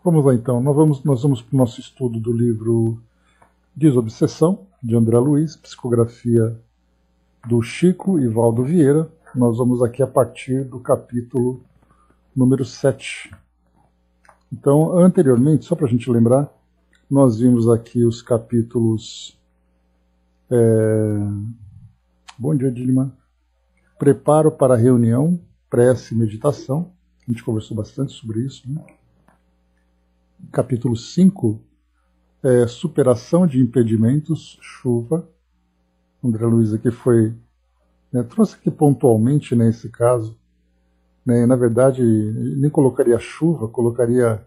Vamos lá então, nós vamos para o nosso estudo do livro Desobsessão, de André Luiz, psicografia do Chico e Valdo Vieira. Nós vamos aqui a partir do capítulo número 7. Então, anteriormente, só para a gente lembrar, nós vimos aqui os capítulos... Bom dia, Dilma. Preparo para a reunião, prece e meditação. A gente conversou bastante sobre isso, né? Capítulo 5, superação de impedimentos, chuva. André Luiz aqui foi... trouxe aqui pontualmente, né, esse caso. Na verdade, nem colocaria chuva, colocaria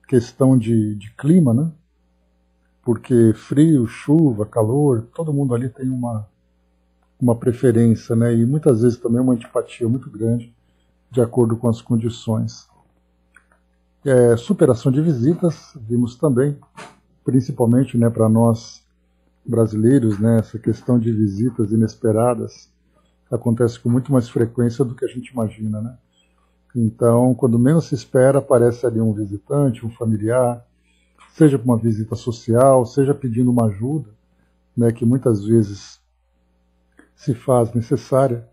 questão de clima, né? Porque frio, chuva, calor, todo mundo ali tem uma preferência, né? E muitas vezes também uma antipatia muito grande, de acordo com as condições. Superação de visitas, vimos também, principalmente, né, para nós brasileiros, né, essa questão de visitas inesperadas acontece com muito mais frequência do que a gente imagina, né? Então, quando menos se espera, aparece ali um visitante, um familiar, seja para uma visita social, seja pedindo uma ajuda, né, que muitas vezes se faz necessária.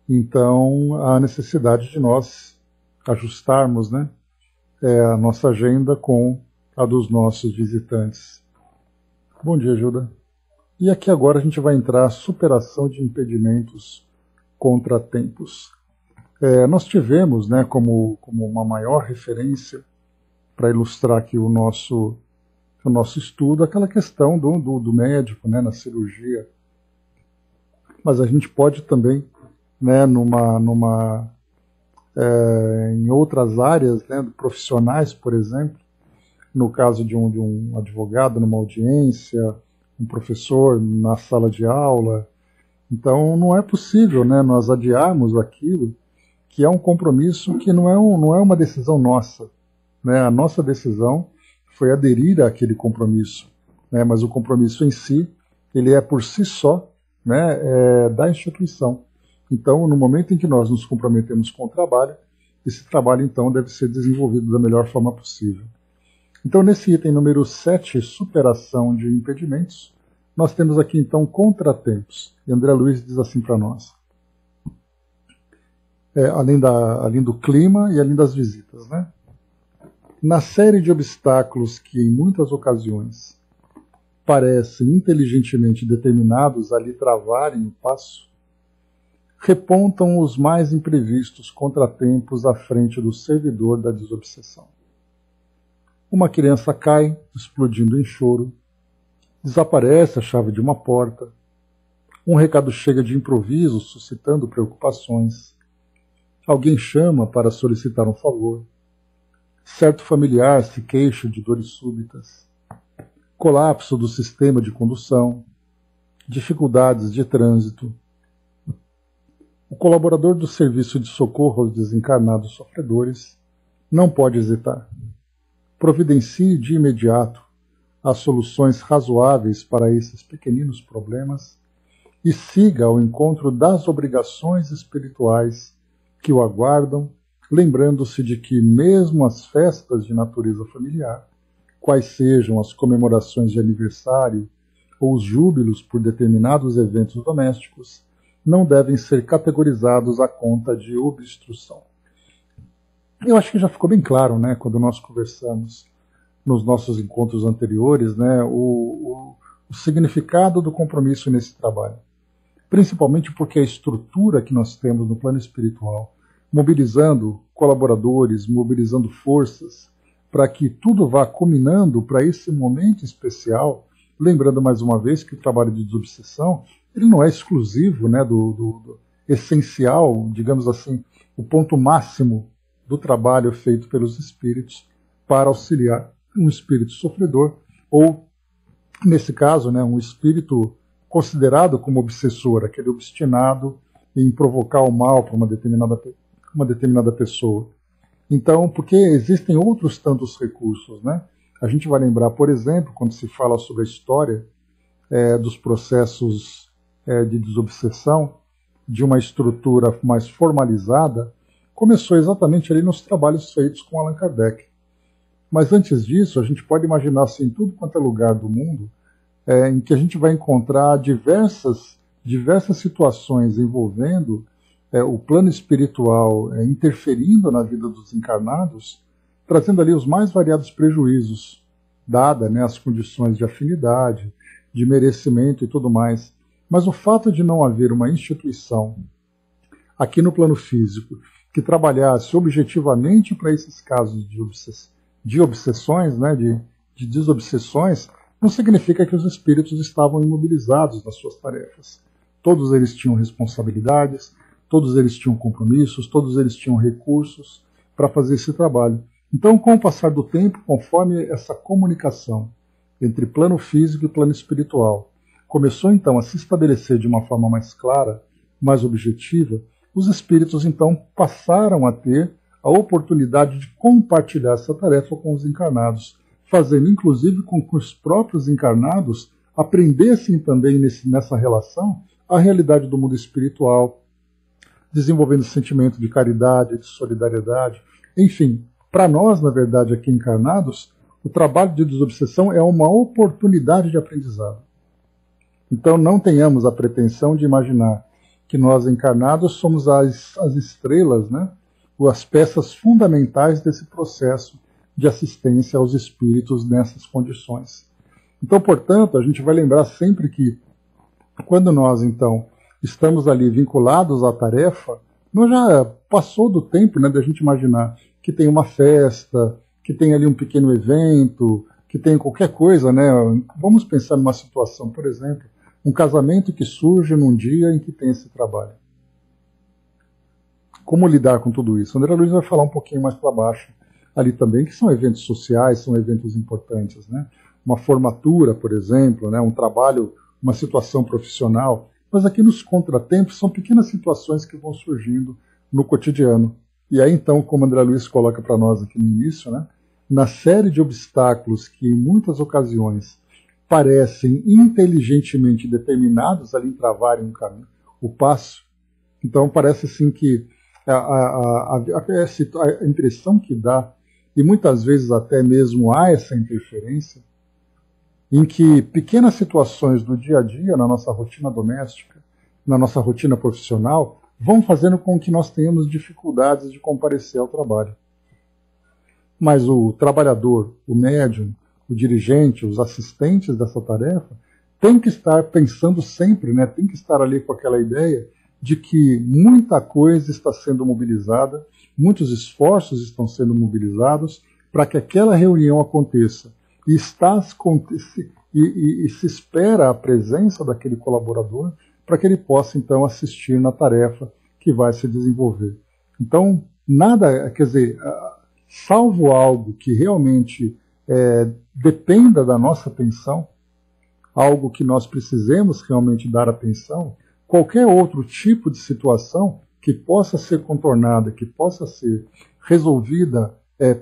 Então, há necessidade de nós ajustarmos, né, a nossa agenda com a dos nossos visitantes. Bom dia, Gilda. E aqui agora a gente vai entrar na superação de impedimentos, contratempos. Nós tivemos, né, como uma maior referência para ilustrar aqui o nosso estudo, aquela questão do médico, né, na cirurgia. Mas a gente pode também, né, em outras áreas, né, profissionais, por exemplo, no caso de um advogado numa audiência, um professor na sala de aula. Então não é possível, né, nós adiarmos aquilo que é um compromisso que não é uma decisão nossa, né? A nossa decisão foi aderir àquele compromisso, né? Mas o compromisso em si, ele é por si só, né, da instituição. Então, no momento em que nós nos comprometemos com o trabalho, esse trabalho, então, deve ser desenvolvido da melhor forma possível. Então, nesse item número 7, superação de impedimentos, nós temos aqui, então, contratempos. E André Luiz diz assim para nós. Além do clima e além das visitas, né? Na série de obstáculos que, em muitas ocasiões, parecem inteligentemente determinados a lhe travarem o passo, repontam os mais imprevistos contratempos à frente do servidor da desobsessão. Uma criança cai, explodindo em choro, desaparece a chave de uma porta, um recado chega de improviso, suscitando preocupações, alguém chama para solicitar um favor, certo familiar se queixa de dores súbitas, colapso do sistema de condução, dificuldades de trânsito. O colaborador do serviço de socorro aos desencarnados sofredores não pode hesitar. Providencie de imediato as soluções razoáveis para esses pequeninos problemas e siga ao encontro das obrigações espirituais que o aguardam, lembrando-se de que mesmo as festas de natureza familiar, quais sejam as comemorações de aniversário ou os júbilos por determinados eventos domésticos, não devem ser categorizados à conta de obstrução. Eu acho que já ficou bem claro, né, quando nós conversamos nos nossos encontros anteriores, né, o significado do compromisso nesse trabalho. Principalmente porque a estrutura que nós temos no plano espiritual, mobilizando colaboradores, mobilizando forças, para que tudo vá culminando para esse momento especial, lembrando mais uma vez que o trabalho de desobsessão ele não é exclusivo, né, do essencial, digamos assim, o ponto máximo do trabalho feito pelos espíritos para auxiliar um espírito sofredor, ou, nesse caso, né, um espírito considerado como obsessor, aquele obstinado em provocar o mal para uma determinada pessoa. Então, porque existem outros tantos recursos, né? A gente vai lembrar, por exemplo, quando se fala sobre a história dos processos de desobsessão, de uma estrutura mais formalizada, começou exatamente ali nos trabalhos feitos com Allan Kardec. Mas antes disso, a gente pode imaginar assim, em tudo quanto é lugar do mundo, em que a gente vai encontrar diversas situações envolvendo o plano espiritual interferindo na vida dos encarnados, trazendo ali os mais variados prejuízos, dada, né, as condições de afinidade, de merecimento e tudo mais. Mas o fato de não haver uma instituição aqui no plano físico que trabalhasse objetivamente para esses casos de obsessões, né, de desobsessões, não significa que os espíritos estavam imobilizados nas suas tarefas. Todos eles tinham responsabilidades, todos eles tinham compromissos, todos eles tinham recursos para fazer esse trabalho. Então, com o passar do tempo, conforme essa comunicação entre plano físico e plano espiritual começou então a se estabelecer de uma forma mais clara, mais objetiva, os espíritos então passaram a ter a oportunidade de compartilhar essa tarefa com os encarnados, fazendo inclusive com que os próprios encarnados aprendessem também nessa relação a realidade do mundo espiritual, desenvolvendo sentimento de caridade, de solidariedade. Enfim, para nós, na verdade, aqui encarnados, o trabalho de desobsessão é uma oportunidade de aprendizado. Então não tenhamos a pretensão de imaginar que nós encarnados somos as estrelas, né? Ou as peças fundamentais desse processo de assistência aos espíritos nessas condições. Então, portanto, a gente vai lembrar sempre que quando nós, então, estamos ali vinculados à tarefa, nós já passou do tempo, né, da gente imaginar que tem uma festa, que tem ali um pequeno evento, que tem qualquer coisa, né? Vamos pensar numa situação, por exemplo, um casamento que surge num dia em que tem esse trabalho. Como lidar com tudo isso? André Luiz vai falar um pouquinho mais para baixo ali também, que são eventos sociais, são eventos importantes, né? Uma formatura, por exemplo, né? Um trabalho, uma situação profissional. Mas aqui nos contratempos são pequenas situações que vão surgindo no cotidiano. E aí então, como André Luiz coloca para nós aqui no início, né? Na série de obstáculos que em muitas ocasiões parecem inteligentemente determinados a lhe travarem um caminho, o passo. Então parece assim que a impressão que dá, e muitas vezes até mesmo há essa interferência, em que pequenas situações do dia a dia, na nossa rotina doméstica, na nossa rotina profissional, vão fazendo com que nós tenhamos dificuldades de comparecer ao trabalho. Mas o trabalhador, o médium, o dirigente, os assistentes dessa tarefa, tem que estar pensando sempre, né, tem que estar ali com aquela ideia de que muita coisa está sendo mobilizada, muitos esforços estão sendo mobilizados para que aquela reunião aconteça. E se espera a presença daquele colaborador para que ele possa, então, assistir na tarefa que vai se desenvolver. Então, nada, quer dizer, salvo algo que realmente dependa da nossa atenção, algo que nós precisemos realmente dar atenção, qualquer outro tipo de situação que possa ser contornada, que possa ser resolvida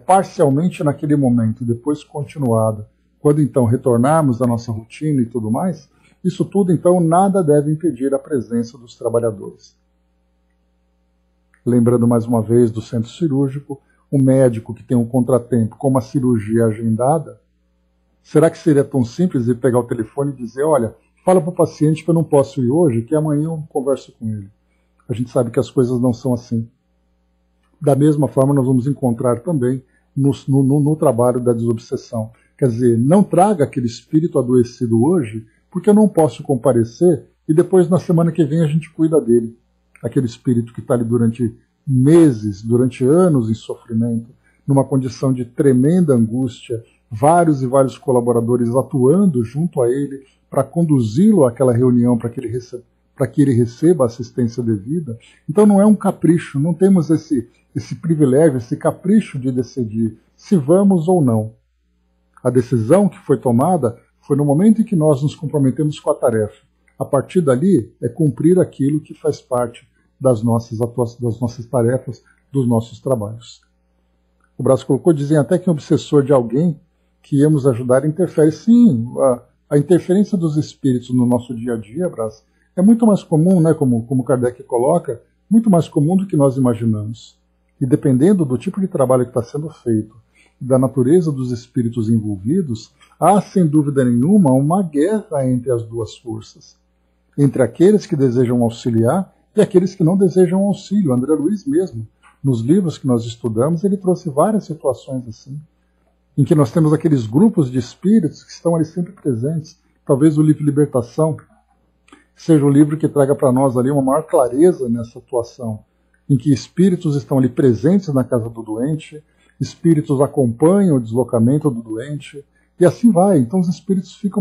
parcialmente naquele momento e depois continuada, quando então retornarmos à nossa rotina e tudo mais, isso tudo então nada deve impedir a presença dos trabalhadores. Lembrando mais uma vez do centro cirúrgico, um médico que tem um contratempo com uma cirurgia agendada, será que seria tão simples ele pegar o telefone e dizer, olha, fala para o paciente que eu não posso ir hoje, que amanhã eu converso com ele. A gente sabe que as coisas não são assim. Da mesma forma, nós vamos encontrar também no trabalho da desobsessão. Quer dizer, não traga aquele espírito adoecido hoje, porque eu não posso comparecer, e depois na semana que vem a gente cuida dele. Aquele espírito que está ali durante meses, durante anos em sofrimento, numa condição de tremenda angústia, vários e vários colaboradores atuando junto a ele para conduzi-lo àquela reunião, para que ele receba a assistência devida. Então não é um capricho, não temos esse privilégio, esse capricho de decidir se vamos ou não. A decisão que foi tomada foi no momento em que nós nos comprometemos com a tarefa. A partir dali é cumprir aquilo que faz parte das nossas tarefas, dos nossos trabalhos. O Brás colocou, dizem até que um obsessor de alguém que íamos ajudar interfere. Sim, a interferência dos espíritos no nosso dia a dia, Brás, é muito mais comum, né, como Kardec coloca, muito mais comum do que nós imaginamos. E dependendo do tipo de trabalho que está sendo feito da natureza dos espíritos envolvidos, há, sem dúvida nenhuma, uma guerra entre as duas forças. Entre aqueles que desejam auxiliar e aqueles que não desejam auxílio. André Luiz mesmo, nos livros que nós estudamos, ele trouxe várias situações assim, em que nós temos aqueles grupos de espíritos que estão ali sempre presentes. Talvez o livro Libertação seja o livro que traga para nós ali uma maior clareza nessa atuação, em que espíritos estão ali presentes na casa do doente, espíritos acompanham o deslocamento do doente, e assim vai. Então os espíritos ficam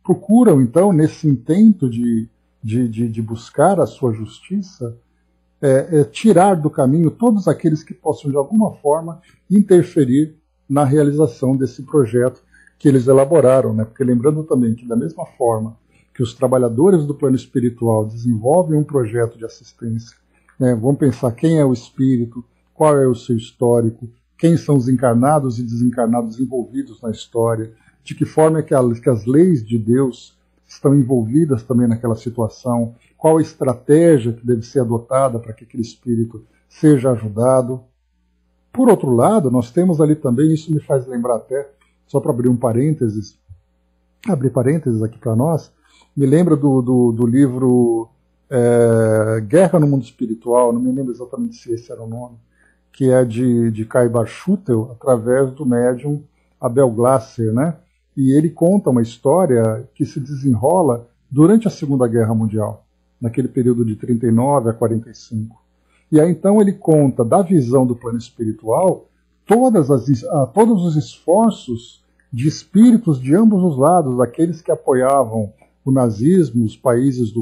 procuram então, nesse intento de buscar a sua justiça, tirar do caminho todos aqueles que possam, de alguma forma, interferir na realização desse projeto que eles elaboraram, né? Porque lembrando também que, da mesma forma que os trabalhadores do plano espiritual desenvolvem um projeto de assistência, né? Vamos pensar quem é o espírito, qual é o seu histórico, quem são os encarnados e desencarnados envolvidos na história, de que forma é que as leis de Deus estão envolvidas também naquela situação, qual a estratégia que deve ser adotada para que aquele espírito seja ajudado. Por outro lado, nós temos ali também, isso me faz lembrar até, só para abrir parênteses aqui para nós, me lembra do livro Guerra no Mundo Espiritual, não me lembro exatamente se esse era o nome, que é de Kai Barchutel, através do médium Abel Glasser, né? E ele conta uma história que se desenrola durante a Segunda Guerra Mundial, naquele período de 39 a 45. E aí então ele conta da visão do plano espiritual todos os esforços de espíritos de ambos os lados, aqueles que apoiavam o nazismo, os países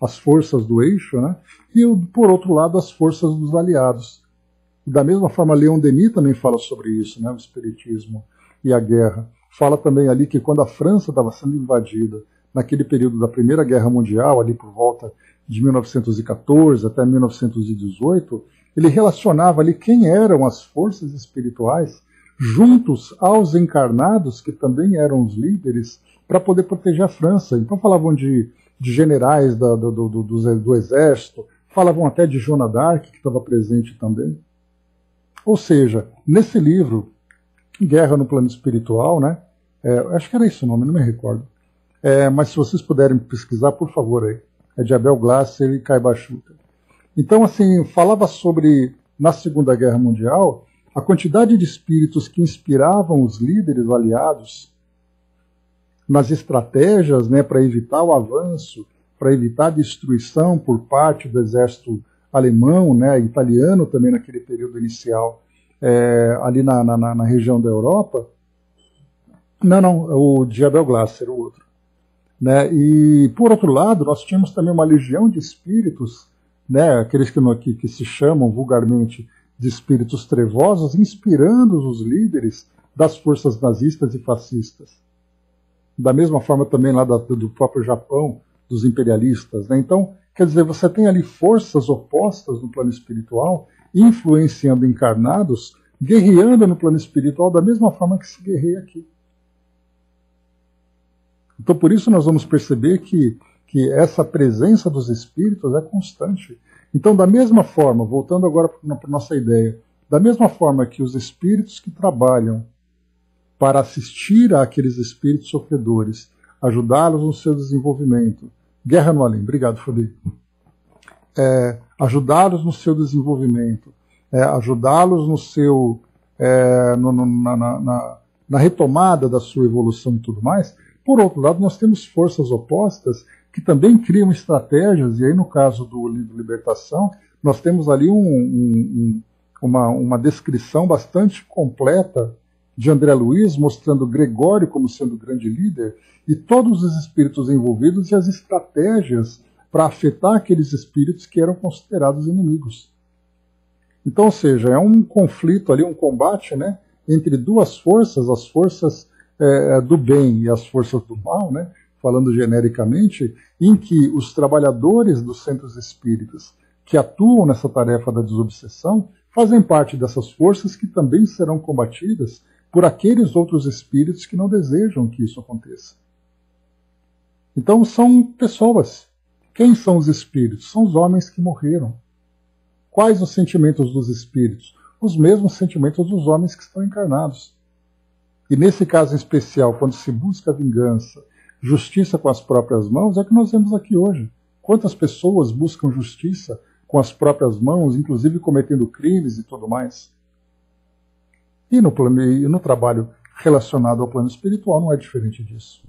as forças do eixo, né? E por outro lado as forças dos aliados. Da mesma forma, Leon Denis também fala sobre isso, né? O espiritismo e a guerra. Fala também ali que quando a França estava sendo invadida, naquele período da Primeira Guerra Mundial, ali por volta de 1914 até 1918, ele relacionava ali quem eram as forças espirituais juntos aos encarnados, que também eram os líderes, para poder proteger a França. Então falavam de generais do exército, falavam até de Joana d'Arc, que estava presente também. Ou seja, nesse livro, Guerra no Plano Espiritual, né? Acho que era esse o nome, não me recordo. Mas se vocês puderem pesquisar, por favor, aí. É de Abel Glasser e Kai Barchutel. Então, assim, falava sobre, na Segunda Guerra Mundial, a quantidade de espíritos que inspiravam os líderes aliados nas estratégias, né, para evitar o avanço, para evitar a destruição por parte do exército alemão, né, italiano também naquele período inicial, ali na região da Europa. Não, o de Abel Glasser, o outro. Né? E, por outro lado, nós tínhamos também uma legião de espíritos, né, aqueles que se chamam vulgarmente de espíritos trevosos, inspirando os líderes das forças nazistas e fascistas. Da mesma forma também lá do próprio Japão, dos imperialistas. Né? Então, quer dizer, você tem ali forças opostas no plano espiritual, influenciando encarnados, guerreando no plano espiritual da mesma forma que se guerreia aqui. Então, por isso nós vamos perceber que essa presença dos espíritos é constante. Então, da mesma forma, voltando agora para a nossa ideia, da mesma forma que os espíritos que trabalham para assistir àqueles espíritos sofredores, ajudá-los no seu desenvolvimento, Guerra no Além, obrigado, Fabi, ajudá-los no seu desenvolvimento, ajudá-los no seu, na retomada da sua evolução e tudo mais. Por outro lado, nós temos forças opostas que também criam estratégias, e aí no caso do livro Libertação, nós temos ali uma descrição bastante completa de André Luiz, mostrando Gregório como sendo o grande líder, e todos os espíritos envolvidos e as estratégias para afetar aqueles espíritos que eram considerados inimigos. Então, ou seja, é um conflito ali, um combate, né, entre duas forças, as forças do bem e as forças do mal, né, falando genericamente, em que os trabalhadores dos centros espíritas que atuam nessa tarefa da desobsessão fazem parte dessas forças que também serão combatidas por aqueles outros espíritos que não desejam que isso aconteça. Então são pessoas. Quem são os espíritos? São os homens que morreram. Quais os sentimentos dos espíritos? os mesmos sentimentos dos homens que estão encarnados. E nesse caso em especial, quando se busca vingança, justiça com as próprias mãos, é o que nós vemos aqui hoje. Quantas pessoas buscam justiça com as próprias mãos, inclusive cometendo crimes e tudo mais? E no trabalho relacionado ao plano espiritual não é diferente disso.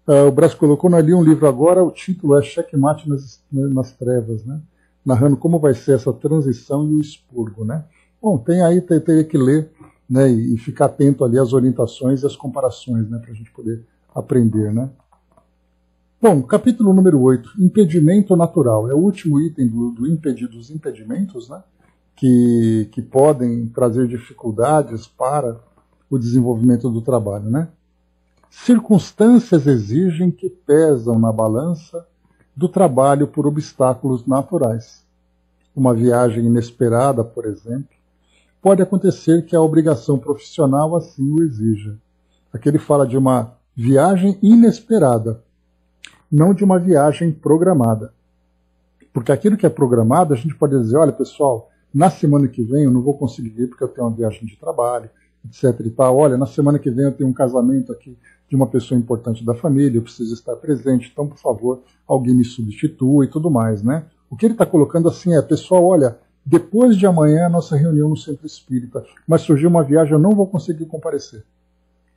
O Brás colocou ali um livro agora, o título é Checkmate nas Trevas, né? Narrando como vai ser essa transição e o expurgo, né? Bom, teria que ler, né, e ficar atento ali às orientações e às comparações, né, para a gente poder aprender, né? Bom, capítulo número 8, impedimento natural. É o último item dos impedimentos, né, que podem trazer dificuldades para o desenvolvimento do trabalho, né? Circunstâncias exigem que pesam na balança do trabalho por obstáculos naturais. Uma viagem inesperada, por exemplo, pode acontecer que a obrigação profissional assim o exija. Aqui ele fala de uma viagem inesperada, não de uma viagem programada. Porque aquilo que é programado, a gente pode dizer, olha pessoal, na semana que vem eu não vou conseguir ir porque eu tenho uma viagem de trabalho, etc. e tal. Olha, na semana que vem eu tenho um casamento aqui de uma pessoa importante da família, eu preciso estar presente, então, por favor, alguém me substitua e tudo mais, né? O que ele está colocando assim é, pessoal, olha, depois de amanhã a nossa reunião no Centro Espírita, mas surgiu uma viagem, eu não vou conseguir comparecer.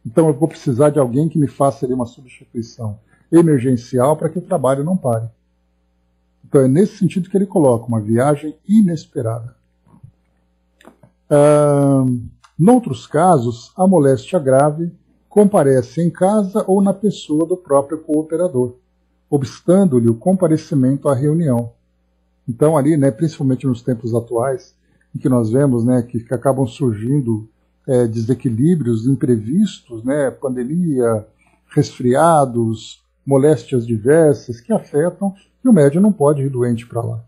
Então eu vou precisar de alguém que me faça ali uma substituição emergencial para que o trabalho não pare. Então é nesse sentido que ele coloca, uma viagem inesperada. Noutros casos, a moléstia grave comparece em casa ou na pessoa do próprio cooperador, obstando-lhe o comparecimento à reunião. Então ali, né, principalmente nos tempos atuais, em que nós vemos, né, que acabam surgindo desequilíbrios imprevistos, né, pandemia, resfriados, moléstias diversas que afetam e o médium não pode ir doente para lá.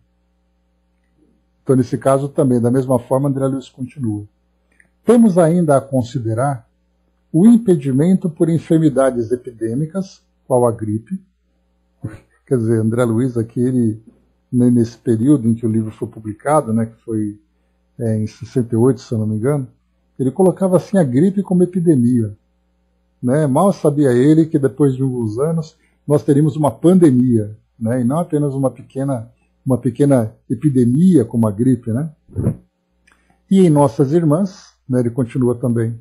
Então nesse caso também, da mesma forma, André Luiz continua. Temos ainda a considerar o impedimento por enfermidades epidêmicas, qual a gripe. Quer dizer, André Luiz aqui, ele, nesse período em que o livro foi publicado, né, que foi em 68, se eu não me engano, ele colocava assim a gripe como epidemia. Né? Mal sabia ele que depois de alguns anos nós teríamos uma pandemia, né? E não apenas uma pequena epidemia como a gripe. Né? E em nossas irmãs, né, ele continua também,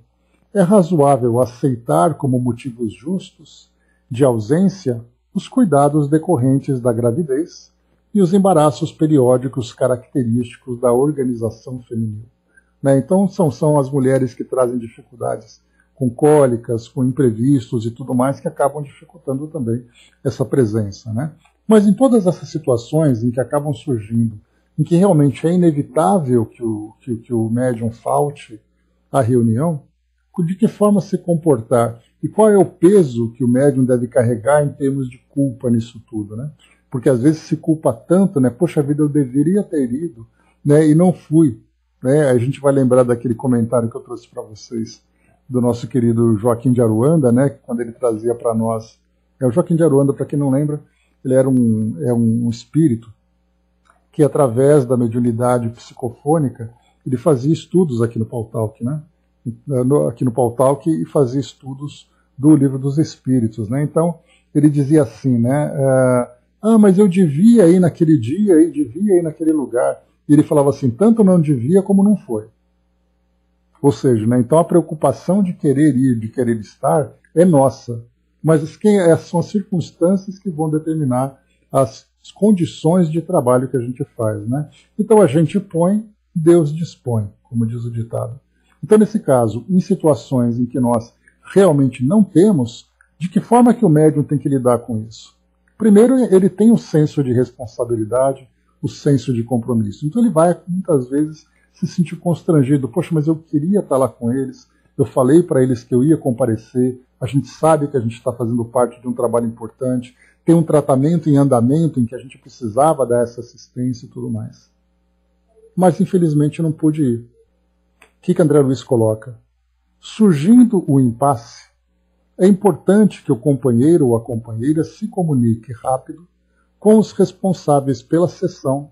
é razoável aceitar como motivos justos de ausência os cuidados decorrentes da gravidez e os embaraços periódicos característicos da organização feminina. Né? Então são as mulheres que trazem dificuldades com cólicas, com imprevistos e tudo mais, que acabam dificultando também essa presença. Né? Mas em todas essas situações em que acabam surgindo, em que realmente é inevitável que o médium falte à reunião, de que forma se comportar e qual é o peso que o médium deve carregar em termos de culpa nisso tudo, né? Porque às vezes se culpa tanto, né? Poxa vida, eu deveria ter ido, né? E não fui, né? A gente vai lembrar daquele comentário que eu trouxe para vocês do nosso querido Joaquim de Aruanda, né? Quando ele trazia para nós, o Joaquim de Aruanda, para quem não lembra, ele era um espírito que através da mediunidade psicofônica ele fazia estudos aqui no Pautalk, né? Aqui no Pautalk e fazia estudos do Livro dos Espíritos, né? Então ele dizia assim, né? Mas eu devia ir naquele dia e devia ir naquele lugar. E ele falava assim, tanto não devia como não foi. Ou seja, né? Então a preocupação de querer ir, de querer estar, é nossa. Mas são as circunstâncias que vão determinar as condições de trabalho que a gente faz, né? Então a gente põe, Deus dispõe, como diz o ditado. Então, nesse caso, em situações em que nós realmente não temos, de que forma que o médium tem que lidar com isso? Primeiro, ele tem o senso de responsabilidade, o senso de compromisso. Então ele vai, muitas vezes, se sentir constrangido. Poxa, mas eu queria estar lá com eles, eu falei para eles que eu ia comparecer, a gente sabe que a gente está fazendo parte de um trabalho importante, tem um tratamento em andamento em que a gente precisava dar essa assistência e tudo mais. Mas, infelizmente, não pude ir. O que André Luiz coloca? Surgindo o impasse, é importante que o companheiro ou a companheira se comunique rápido com os responsáveis pela sessão,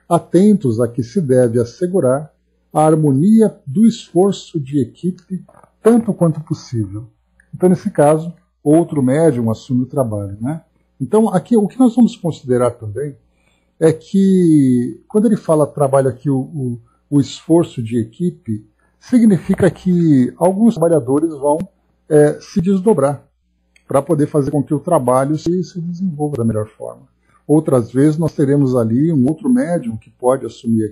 atentos a que se deve assegurar a harmonia do esforço de equipe, tanto quanto possível. Então, nesse caso, outro médium assume o trabalho, né? Então, aqui, o que nós vamos considerar também é que, quando ele fala trabalho aqui, o esforço de equipe, significa que alguns trabalhadores vão se desdobrar para poder fazer com que o trabalho se desenvolva da melhor forma. Outras vezes nós teremos ali um outro médium que pode assumir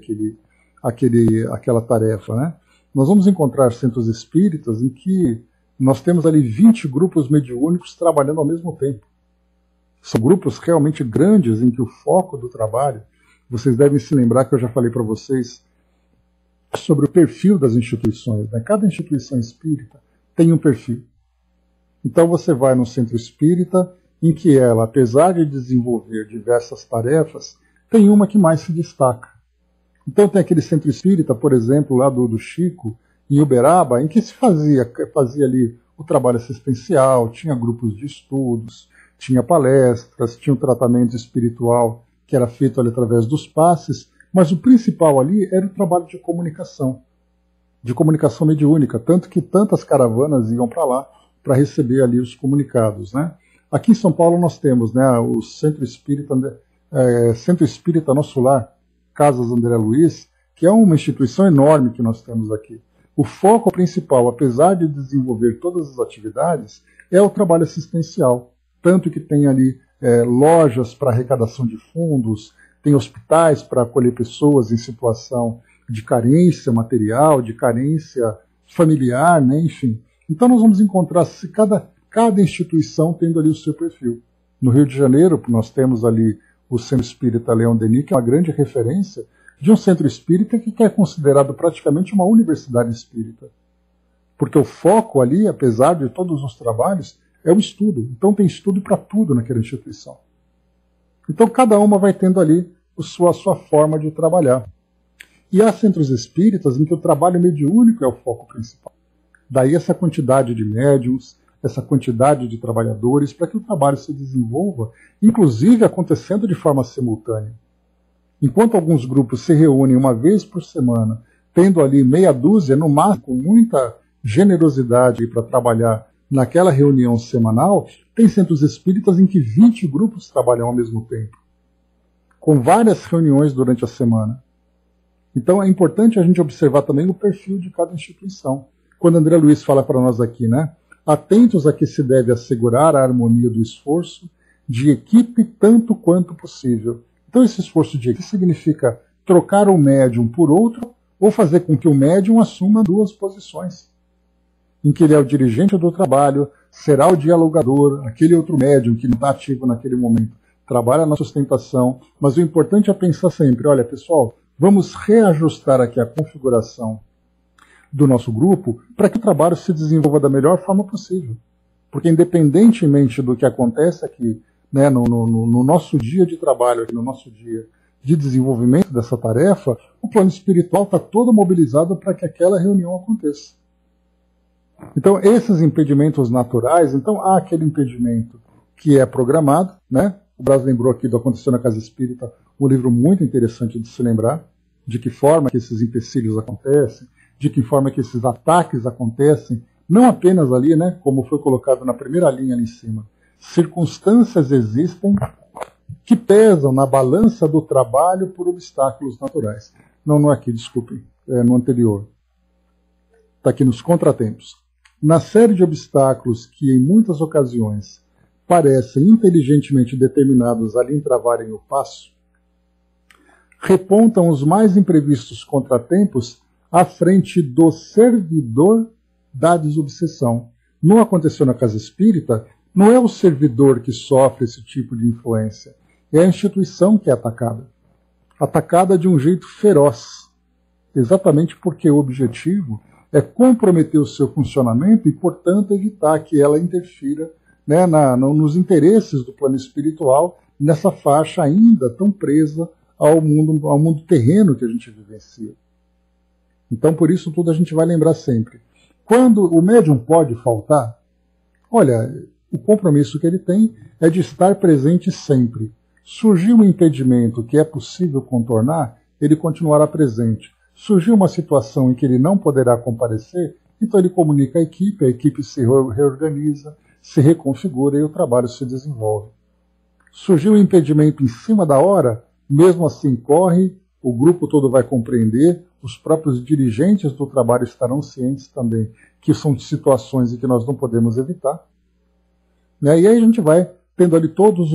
aquela tarefa, né? Nós vamos encontrar centros espíritas em que nós temos ali 20 grupos mediúnicos trabalhando ao mesmo tempo. São grupos realmente grandes em que o foco do trabalho, vocês devem se lembrar que eu já falei para vocês sobre o perfil das instituições, né? Cada instituição espírita tem um perfil. Então você vai no centro espírita em que ela, apesar de desenvolver diversas tarefas, tem uma que mais se destaca. Então tem aquele centro espírita, por exemplo, lá do Chico, em Uberaba, em que se fazia ali o trabalho assistencial, tinha grupos de estudos, tinha palestras, tinha um tratamento espiritual que era feito ali através dos passes, mas o principal ali era o trabalho de comunicação mediúnica, tanto que tantas caravanas iam para lá para receber ali os comunicados, né? Aqui em São Paulo nós temos, né, o Centro Espírita Nosso Lar, Casas André Luiz, que é uma instituição enorme que nós temos aqui. O foco principal, apesar de desenvolver todas as atividades, é o trabalho assistencial, tanto que tem ali lojas para arrecadação de fundos, tem hospitais para acolher pessoas em situação de carência material, de carência familiar, né, enfim. Então nós vamos encontrar cada instituição tendo ali o seu perfil. No Rio de Janeiro, nós temos ali o Centro Espírita Leão Denis, que é uma grande referência de um centro espírita que é considerado praticamente uma universidade espírita. Porque o foco ali, apesar de todos os trabalhos, é o estudo. Então tem estudo para tudo naquela instituição. Então cada uma vai tendo ali a sua forma de trabalhar. E há centros espíritas em que o trabalho mediúnico é o foco principal. Daí essa quantidade de médiums, essa quantidade de trabalhadores, para que o trabalho se desenvolva, inclusive acontecendo de forma simultânea. Enquanto alguns grupos se reúnem uma vez por semana, tendo ali meia dúzia, no máximo, com muita generosidade para trabalhar naquela reunião semanal, tem centros espíritas em que 20 grupos trabalham ao mesmo tempo, com várias reuniões durante a semana. Então é importante a gente observar também o perfil de cada instituição. Quando André Luiz fala para nós aqui, né? Atentos a que se deve assegurar a harmonia do esforço de equipe tanto quanto possível. Então esse esforço de equipe significa trocar o médium por outro ou fazer com que o médium assuma duas posições. Em que ele é o dirigente do trabalho, será o dialogador, aquele outro médium que não está ativo naquele momento, trabalha na sustentação, mas o importante é pensar sempre, olha pessoal, vamos reajustar aqui a configuração do nosso grupo para que o trabalho se desenvolva da melhor forma possível. Porque independentemente do que acontece aqui, né, no nosso dia de trabalho, no nosso dia de desenvolvimento dessa tarefa, o plano espiritual está todo mobilizado para que aquela reunião aconteça. Então, esses impedimentos naturais, então há aquele impedimento que é programado, né? O Braz lembrou aqui do Aconteceu na Casa Espírita, um livro muito interessante de se lembrar, de que forma que esses empecilhos acontecem, de que forma que esses ataques acontecem, não apenas ali, né, como foi colocado na primeira linha ali em cima. Circunstâncias existem que pesam na balança do trabalho por obstáculos naturais. Não é aqui, desculpem, é no anterior. Está aqui nos contratempos. Na série de obstáculos que, em muitas ocasiões, parecem inteligentemente determinados a lhe entravarem o passo, repontam os mais imprevistos contratempos à frente do servidor da desobsessão. Não aconteceu na Casa Espírita, não é o servidor que sofre esse tipo de influência, é a instituição que é atacada. Atacada de um jeito feroz, exatamente porque o objetivo é comprometer o seu funcionamento e, portanto, evitar que ela interfira, né, nos interesses do plano espiritual, nessa faixa ainda tão presa ao mundo terreno que a gente vivencia. Então, por isso tudo a gente vai lembrar sempre. Quando o médium pode faltar, olha, o compromisso que ele tem é de estar presente sempre. Surgiu um impedimento que é possível contornar, ele continuará presente. Surgiu uma situação em que ele não poderá comparecer, então ele comunica à equipe, a equipe se reorganiza, se reconfigura e o trabalho se desenvolve. Surgiu um impedimento em cima da hora, mesmo assim corre, o grupo todo vai compreender, os próprios dirigentes do trabalho estarão cientes também que são situações em que nós não podemos evitar. Né? E aí a gente vai tendo ali todos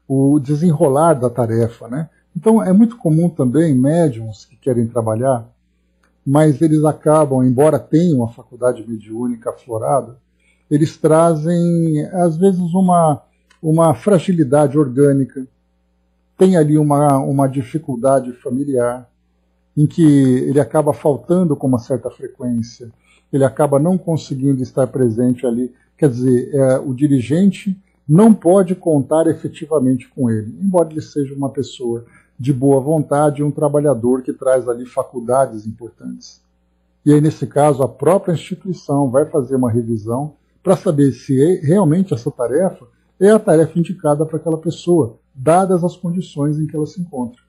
o desenrolar da tarefa. Né? Então é muito comum também médiums que querem trabalhar, mas eles acabam, embora tenham a faculdade mediúnica aflorada, eles trazem, às vezes, uma fragilidade orgânica, tem ali uma dificuldade familiar, em que ele acaba faltando com uma certa frequência, ele acaba não conseguindo estar presente ali. Quer dizer, o dirigente não pode contar efetivamente com ele, embora ele seja uma pessoa de boa vontade e um trabalhador que traz ali faculdades importantes. E aí, nesse caso, a própria instituição vai fazer uma revisão para saber se realmente essa tarefa é a tarefa indicada para aquela pessoa, dadas as condições em que ela se encontra.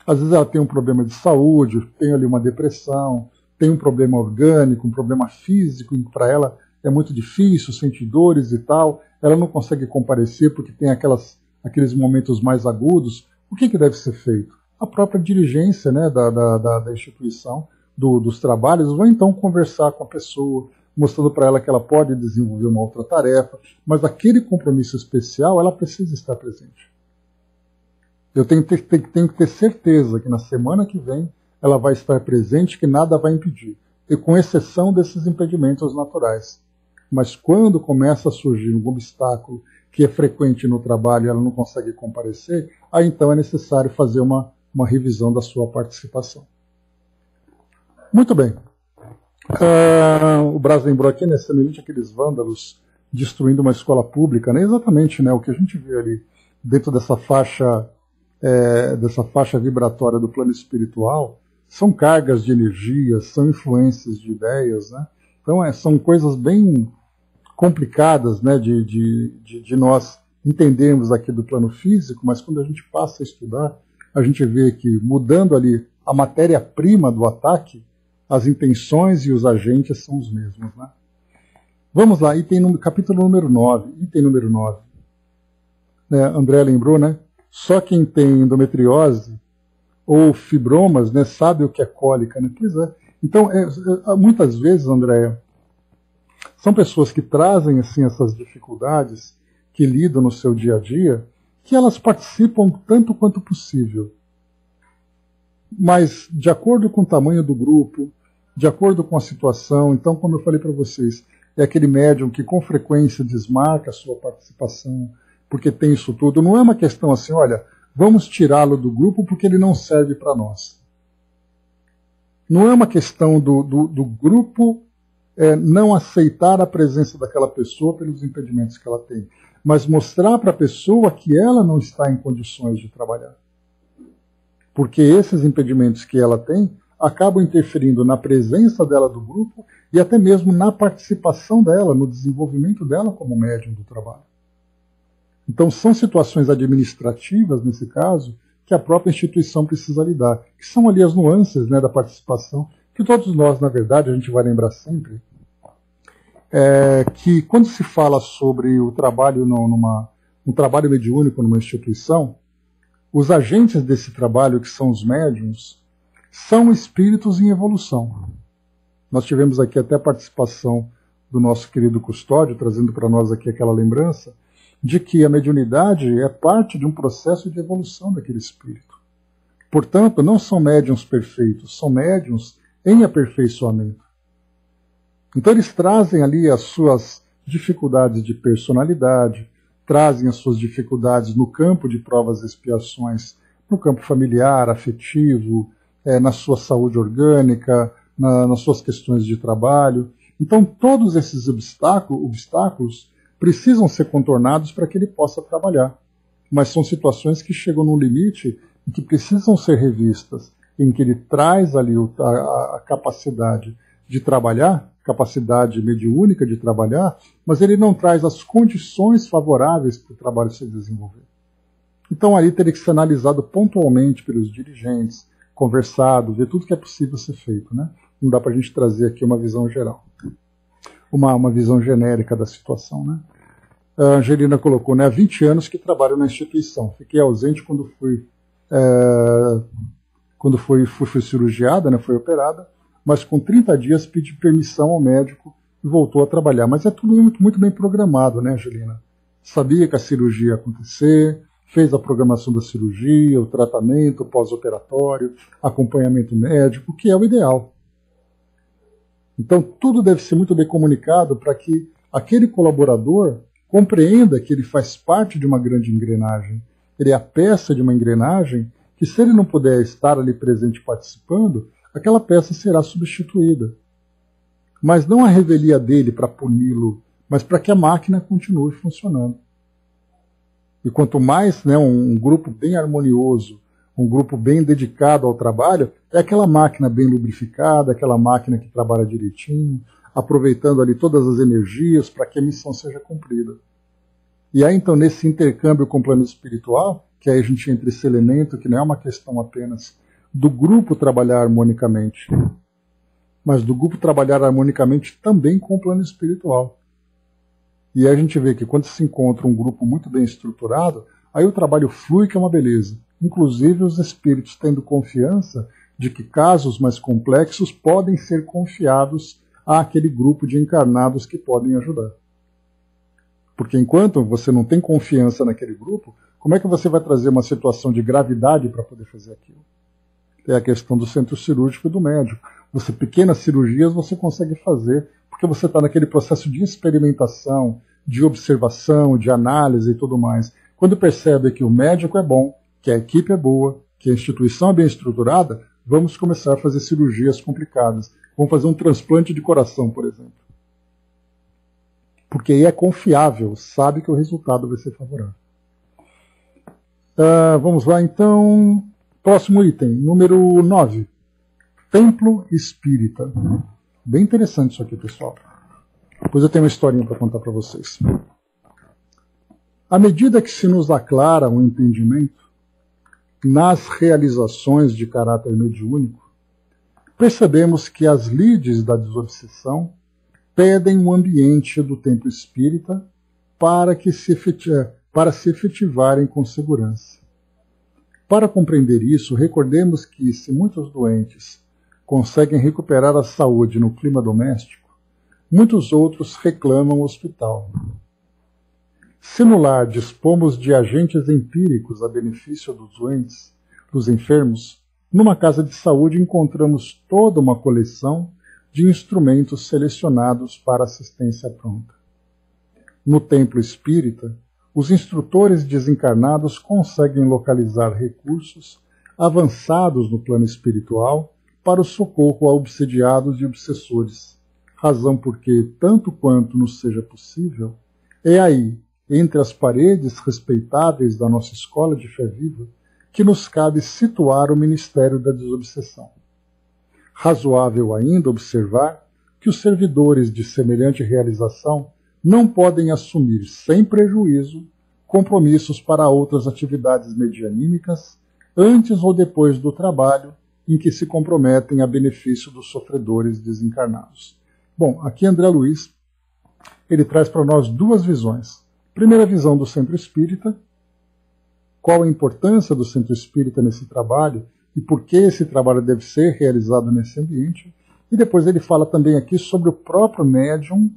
Às vezes ela tem um problema de saúde, tem ali uma depressão, tem um problema orgânico, um problema físico, e para ela é muito difícil, sente dores e tal, ela não consegue comparecer porque tem aqueles momentos mais agudos. O que deve ser feito? A própria dirigência, né, da instituição, dos trabalhos, vai então conversar com a pessoa, mostrando para ela que ela pode desenvolver uma outra tarefa, mas aquele compromisso especial ela precisa estar presente. Eu tenho que ter certeza que na semana que vem ela vai estar presente, que nada vai impedir, e com exceção desses impedimentos naturais. Mas quando começa a surgir um obstáculo que é frequente no trabalho e ela não consegue comparecer, aí então é necessário fazer uma revisão da sua participação. Muito bem. O Braz lembrou aqui, né, semelhante àqueles vândalos destruindo uma escola pública, né, exatamente, né, o que a gente vê ali dentro dessa faixa vibratória do plano espiritual são cargas de energia, são influências de ideias, né? Então são coisas bem complicadas, né, de nós entendermos aqui do plano físico, mas quando a gente passa a estudar, a gente vê que mudando ali a matéria-prima do ataque, as intenções e os agentes são os mesmos. Né? Vamos lá, capítulo número 9, item número 9. André lembrou, né? Só quem tem endometriose ou fibromas, né, sabe o que é cólica. Né? Pois é. Então, muitas vezes, André, são pessoas que trazem assim, essas dificuldades, que lidam no seu dia a dia, que elas participam tanto quanto possível. Mas, de acordo com o tamanho do grupo, de acordo com a situação, então, como eu falei para vocês, é aquele médium que com frequência desmarca a sua participação, porque tem isso tudo. Não é uma questão assim, olha, vamos tirá-lo do grupo porque ele não serve para nós. Não é uma questão do grupo não aceitar a presença daquela pessoa pelos impedimentos que ela tem, mas mostrar para a pessoa que ela não está em condições de trabalhar. Porque esses impedimentos que ela tem acabam interferindo na presença dela do grupo e até mesmo na participação dela, no desenvolvimento dela como médium do trabalho. Então são situações administrativas, nesse caso, que a própria instituição precisa lidar, que são ali as nuances, né, da participação, que todos nós, na verdade, a gente vai lembrar sempre, que quando se fala sobre o trabalho um trabalho mediúnico numa instituição, os agentes desse trabalho, que são os médiums, são espíritos em evolução. Nós tivemos aqui até a participação do nosso querido Custódio, trazendo para nós aqui aquela lembrança de que a mediunidade é parte de um processo de evolução daquele espírito. Portanto, não são médiuns perfeitos, são médiuns em aperfeiçoamento. Então eles trazem ali as suas dificuldades de personalidade, trazem as suas dificuldades no campo de provas e expiações, no campo familiar, afetivo, na sua saúde orgânica, nas suas questões de trabalho. Então todos esses obstáculos precisam ser contornados para que ele possa trabalhar. Mas são situações que chegam num limite e que precisam ser revistas, em que ele traz ali a capacidade de trabalhar, capacidade mediúnica de trabalhar, mas ele não traz as condições favoráveis para o trabalho se desenvolver. Então ali teria que ser analisado pontualmente pelos dirigentes, conversado, ver tudo que é possível ser feito, né? Não dá para a gente trazer aqui uma visão geral, uma visão genérica da situação, né? A Angelina colocou, né, há 20 anos que trabalho na instituição. Fiquei ausente quando fui cirurgiada, né, foi operada, mas com 30 dias pedi permissão ao médico e voltou a trabalhar. Mas é tudo muito bem programado, né, Angelina? Sabia que a cirurgia ia acontecer, fez a programação da cirurgia, o tratamento pós-operatório, acompanhamento médico, que é o ideal. Então tudo deve ser muito bem comunicado para que aquele colaborador compreenda que ele faz parte de uma grande engrenagem. Ele é a peça de uma engrenagem que, se ele não puder estar ali presente participando, aquela peça será substituída. Mas não a revelia dele para puni-lo, mas para que a máquina continue funcionando. E quanto mais, né, um grupo bem harmonioso, um grupo bem dedicado ao trabalho, é aquela máquina bem lubrificada, aquela máquina que trabalha direitinho, aproveitando ali todas as energias para que a missão seja cumprida. E aí, então, nesse intercâmbio com o plano espiritual, que aí a gente entra esse elemento que não é uma questão apenas do grupo trabalhar harmonicamente, mas do grupo trabalhar harmonicamente também com o plano espiritual. E aí a gente vê que quando se encontra um grupo muito bem estruturado, aí o trabalho flui, que é uma beleza. Inclusive os espíritos tendo confiança de que casos mais complexos podem ser confiados àquele grupo de encarnados que podem ajudar. Porque enquanto você não tem confiança naquele grupo, como é que você vai trazer uma situação de gravidade para poder fazer aquilo? É a questão do centro cirúrgico e do médico. Pequenas cirurgias você consegue fazer porque você está naquele processo de experimentação, de observação, de análise e tudo mais. Quando percebe que o médico é bom, que a equipe é boa, que a instituição é bem estruturada, vamos começar a fazer cirurgias complicadas. Vamos fazer um transplante de coração, por exemplo. Porque aí é confiável, sabe que o resultado vai ser favorável. Vamos lá, então. Próximo item, número 9. Templo Espírita. Bem interessante isso aqui, pessoal. Depois eu tenho uma historinha para contar para vocês. À medida que se nos aclara um entendimento nas realizações de caráter mediúnico, percebemos que as lides da desobsessão pedem um ambiente do templo espírita para se efetivarem com segurança. Para compreender isso, recordemos que, se muitos doentes conseguem recuperar a saúde no clima doméstico, muitos outros reclamam o hospital. Se no lar dispomos de agentes empíricos a benefício dos doentes, dos enfermos, numa casa de saúde encontramos toda uma coleção de instrumentos selecionados para assistência pronta. No templo espírita, os instrutores desencarnados conseguem localizar recursos avançados no plano espiritual para o socorro a obsediados e obsessores, razão porque, tanto quanto nos seja possível, é aí, entre as paredes respeitáveis da nossa escola de fé viva, que nos cabe situar o ministério da desobsessão. Razoável ainda observar que os servidores de semelhante realização não podem assumir, sem prejuízo, compromissos para outras atividades medianímicas antes ou depois do trabalho em que se comprometem a benefício dos sofredores desencarnados. Bom, aqui André Luiz, ele traz para nós duas visões. Primeira visão do centro espírita, qual a importância do centro espírita nesse trabalho e por que esse trabalho deve ser realizado nesse ambiente. E depois ele fala também aqui sobre o próprio médium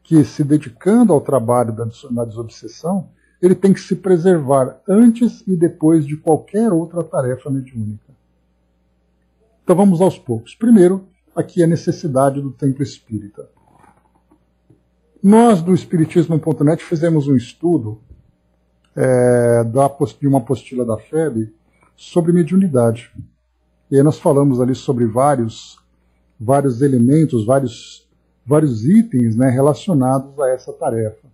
que, se dedicando ao trabalho na desobsessão, ele tem que se preservar antes e depois de qualquer outra tarefa mediúnica. Então vamos aos poucos. Primeiro, aqui a necessidade do templo espírita. Nós, do Espiritismo.net, fizemos um estudo de uma apostila da FEB sobre mediunidade. E aí nós falamos ali sobre vários elementos, vários itens, né, relacionados a essa tarefa.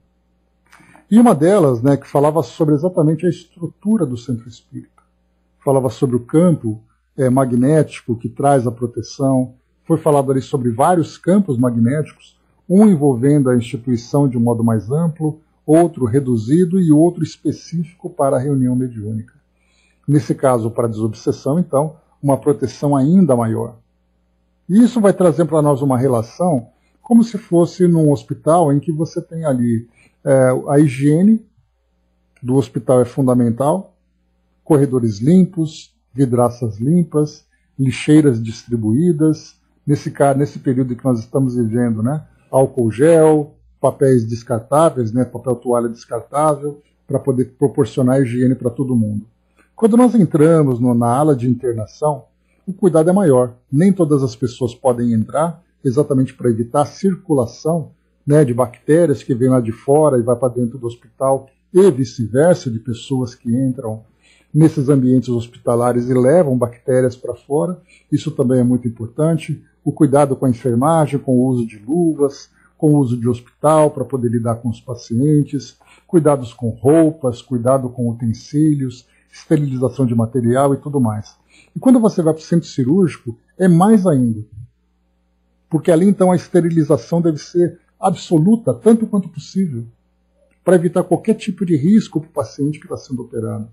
E uma delas, né, que falava sobre exatamente a estrutura do centro espírita. Falava sobre o campo magnético que traz a proteção. Foi falado ali sobre vários campos magnéticos, um envolvendo a instituição de um modo mais amplo, outro reduzido e outro específico para a reunião mediúnica. Nesse caso, para a desobsessão, então, uma proteção ainda maior. E isso vai trazer para nós uma relação como se fosse num hospital em que você tem ali a higiene do hospital é fundamental, corredores limpos, vidraças limpas, lixeiras distribuídas, nesse período que nós estamos vivendo, né? Álcool gel, papéis descartáveis, né? Papel toalha descartável, para poder proporcionar higiene para todo mundo. Quando nós entramos na ala de internação, o cuidado é maior. Nem todas as pessoas podem entrar, exatamente para evitar a circulação, né, de bactérias que vêm lá de fora e vai para dentro do hospital, e vice-versa, de pessoas que entram nesses ambientes hospitalares e levam bactérias para fora. Isso também é muito importante. O cuidado com a enfermagem, com o uso de luvas, com o uso de hospital para poder lidar com os pacientes, cuidados com roupas, cuidado com utensílios, esterilização de material e tudo mais. E quando você vai para o centro cirúrgico, é mais ainda. Porque ali, então, a esterilização deve ser absoluta, tanto quanto possível, para evitar qualquer tipo de risco para o paciente que está sendo operado.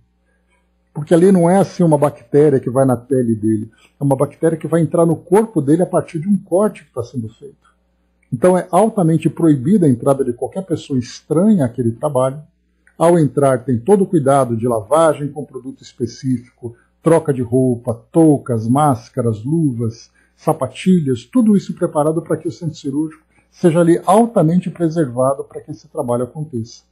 Porque ali não é assim uma bactéria que vai na pele dele, é uma bactéria que vai entrar no corpo dele a partir de um corte que está sendo feito. Então é altamente proibida a entrada de qualquer pessoa estranha àquele trabalho. Ao entrar tem todo o cuidado de lavagem com produto específico, troca de roupa, toucas, máscaras, luvas, sapatilhas, tudo isso preparado para que o centro cirúrgico seja ali altamente preservado para que esse trabalho aconteça.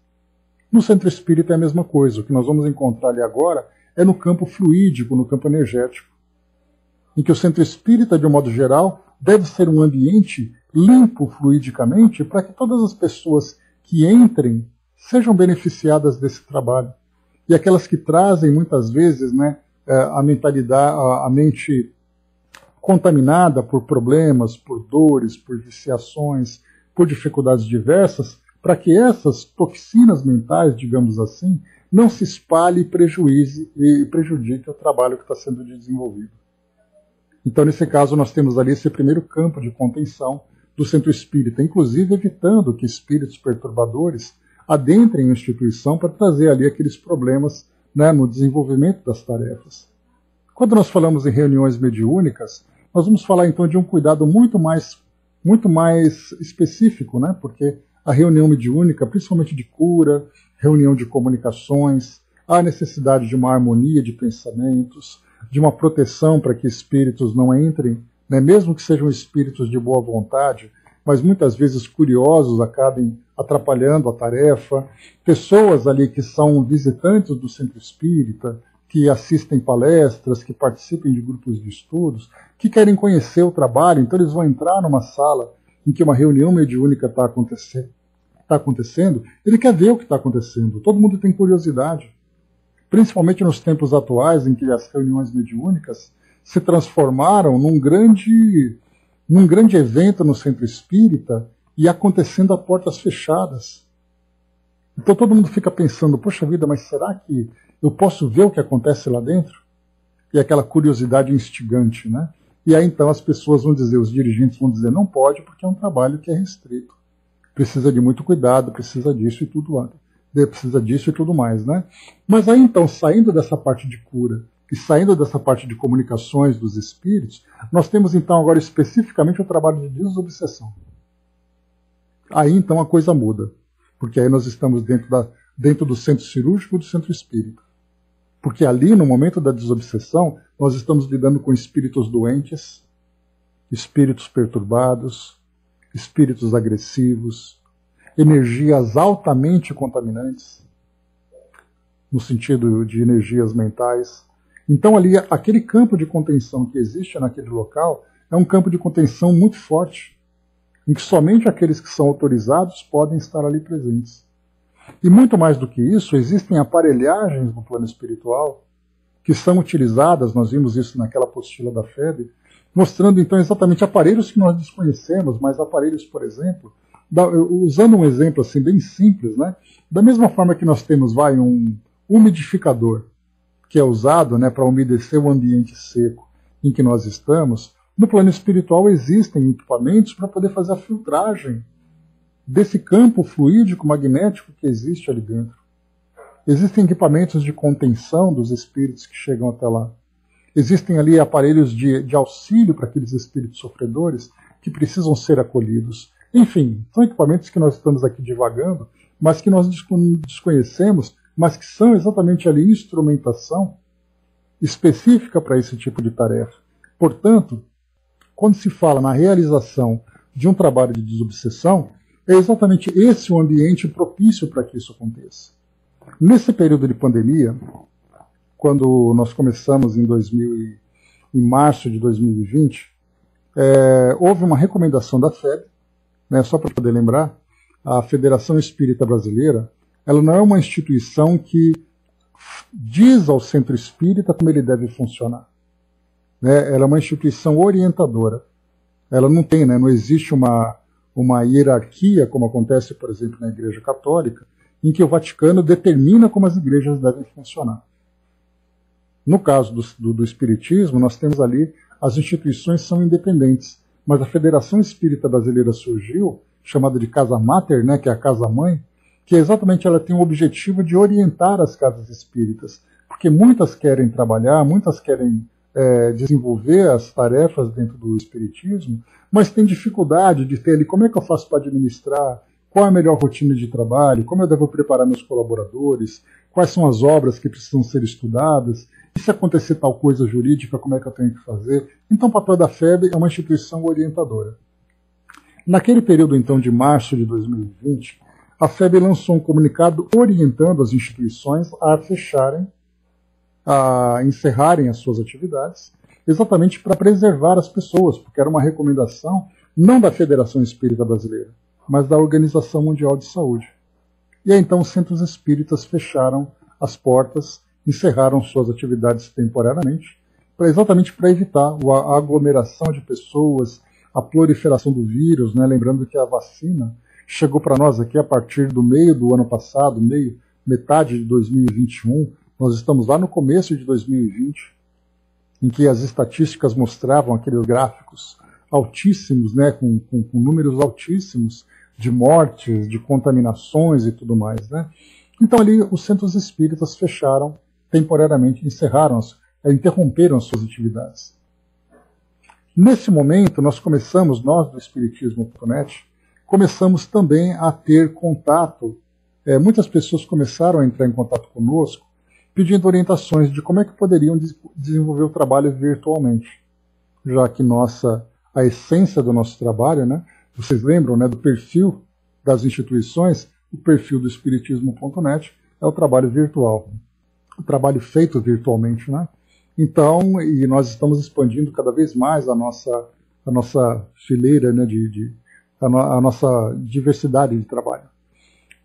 No centro espírita é a mesma coisa. O que nós vamos encontrar ali agora é no campo fluídico, no campo energético, em que o centro espírita, de um modo geral, deve ser um ambiente limpo fluidicamente para que todas as pessoas que entrem sejam beneficiadas desse trabalho. E aquelas que trazem, muitas vezes, né, a mentalidade, a mente contaminada por problemas, por dores, por viciações, por dificuldades diversas, para que essas toxinas mentais, digamos assim, não se espalhem e prejudique o trabalho que está sendo desenvolvido. Então, nesse caso, nós temos ali esse primeiro campo de contenção do centro espírita, inclusive evitando que espíritos perturbadores adentrem a instituição para trazer ali aqueles problemas, né, no desenvolvimento das tarefas. Quando nós falamos em reuniões mediúnicas, nós vamos falar então de um cuidado muito mais específico, né? Porque a reunião mediúnica, principalmente de cura, reunião de comunicações, há a necessidade de uma harmonia de pensamentos, de uma proteção para que espíritos não entrem, né? Mesmo que sejam espíritos de boa vontade, mas muitas vezes curiosos acabem atrapalhando a tarefa. Pessoas ali que são visitantes do centro espírita, que assistem palestras, que participem de grupos de estudos, que querem conhecer o trabalho, então eles vão entrar numa sala em que uma reunião mediúnica está acontecendo, ele quer ver o que está acontecendo. Todo mundo tem curiosidade. Principalmente nos tempos atuais, em que as reuniões mediúnicas se transformaram num grande evento no centro espírita e acontecendo a portas fechadas. Então todo mundo fica pensando, poxa vida, mas será que eu posso ver o que acontece lá dentro? E aquela curiosidade instigante, né? E aí então as pessoas vão dizer, os dirigentes vão dizer, não pode porque é um trabalho que é restrito. Precisa de muito cuidado, precisa disso e tudo mais, né? Mas aí então, saindo dessa parte de cura e saindo dessa parte de comunicações dos espíritos, nós temos então agora especificamente o trabalho de desobsessão. Aí então a coisa muda, porque aí nós estamos dentro do centro cirúrgico e do centro espírita. Porque ali, no momento da desobsessão, nós estamos lidando com espíritos doentes, espíritos perturbados, espíritos agressivos, energias altamente contaminantes, no sentido de energias mentais. Então ali, aquele campo de contenção que existe naquele local é um campo de contenção muito forte, em que somente aqueles que são autorizados podem estar ali presentes. E muito mais do que isso, existem aparelhagens no plano espiritual que são utilizadas, nós vimos isso naquela apostila da FEB, mostrando então exatamente aparelhos que nós desconhecemos, mas aparelhos, por exemplo, usando um exemplo assim bem simples, né? Da mesma forma que nós temos um umidificador, que é usado, né, para umedecer o ambiente seco em que nós estamos, no plano espiritual existem equipamentos para poder fazer a filtragem desse campo fluídico magnético que existe ali dentro. Existem equipamentos de contenção dos espíritos que chegam até lá. Existem ali aparelhos de auxílio para aqueles espíritos sofredores que precisam ser acolhidos. Enfim, são equipamentos que nós estamos aqui divagando, mas que nós desconhecemos, mas que são exatamente ali instrumentação específica para esse tipo de tarefa. Portanto, quando se fala na realização de um trabalho de desobsessão, é exatamente esse o ambiente propício para que isso aconteça. Nesse período de pandemia, quando nós começamos em março de 2020, houve uma recomendação da FEB, né, só para poder lembrar, a Federação Espírita Brasileira, ela não é uma instituição que diz ao centro espírita como ele deve funcionar. Né? Ela é uma instituição orientadora. Ela não tem, né, não existe uma hierarquia, como acontece, por exemplo, na Igreja Católica, em que o Vaticano determina como as igrejas devem funcionar. No caso do Espiritismo, nós temos ali, as instituições são independentes, mas a Federação Espírita Brasileira surgiu, chamada de Casa Mater, né, que é a Casa Mãe, que exatamente ela tem o objetivo de orientar as casas espíritas, porque muitas querem trabalhar, muitas querem desenvolver as tarefas dentro do Espiritismo, mas tem dificuldade de ter ali, como é que eu faço para administrar, qual é a melhor rotina de trabalho, como eu devo preparar meus colaboradores, quais são as obras que precisam ser estudadas, e se acontecer tal coisa jurídica, como é que eu tenho que fazer. Então o papel da FEB é uma instituição orientadora. Naquele período, então, de março de 2020, a FEB lançou um comunicado orientando as instituições a fecharem, a encerrarem as suas atividades, exatamente para preservar as pessoas, porque era uma recomendação não da Federação Espírita Brasileira, mas da Organização Mundial de Saúde. E aí, então, os centros espíritas fecharam as portas, encerraram suas atividades temporariamente, exatamente para evitar a aglomeração de pessoas, a proliferação do vírus, né? Lembrando que a vacina chegou para nós aqui a partir do meio do ano passado, metade de 2021, nós estamos lá no começo de 2020, em que as estatísticas mostravam aqueles gráficos altíssimos, né, com números altíssimos de mortes, de contaminações e tudo mais. Né? Então ali os centros espíritas fecharam temporariamente, interromperam as suas atividades. Nesse momento, nós do Espiritismo.net, começamos também a ter contato, muitas pessoas começaram a entrar em contato conosco, pedindo orientações de como é que poderiam desenvolver o trabalho virtualmente, já que a essência do nosso trabalho, né, vocês lembram, né, do perfil das instituições, o perfil do Espiritismo.net é o trabalho virtual, o trabalho feito virtualmente, né? Então, e nós estamos expandindo cada vez mais a nossa fileira, né, a nossa diversidade de trabalho.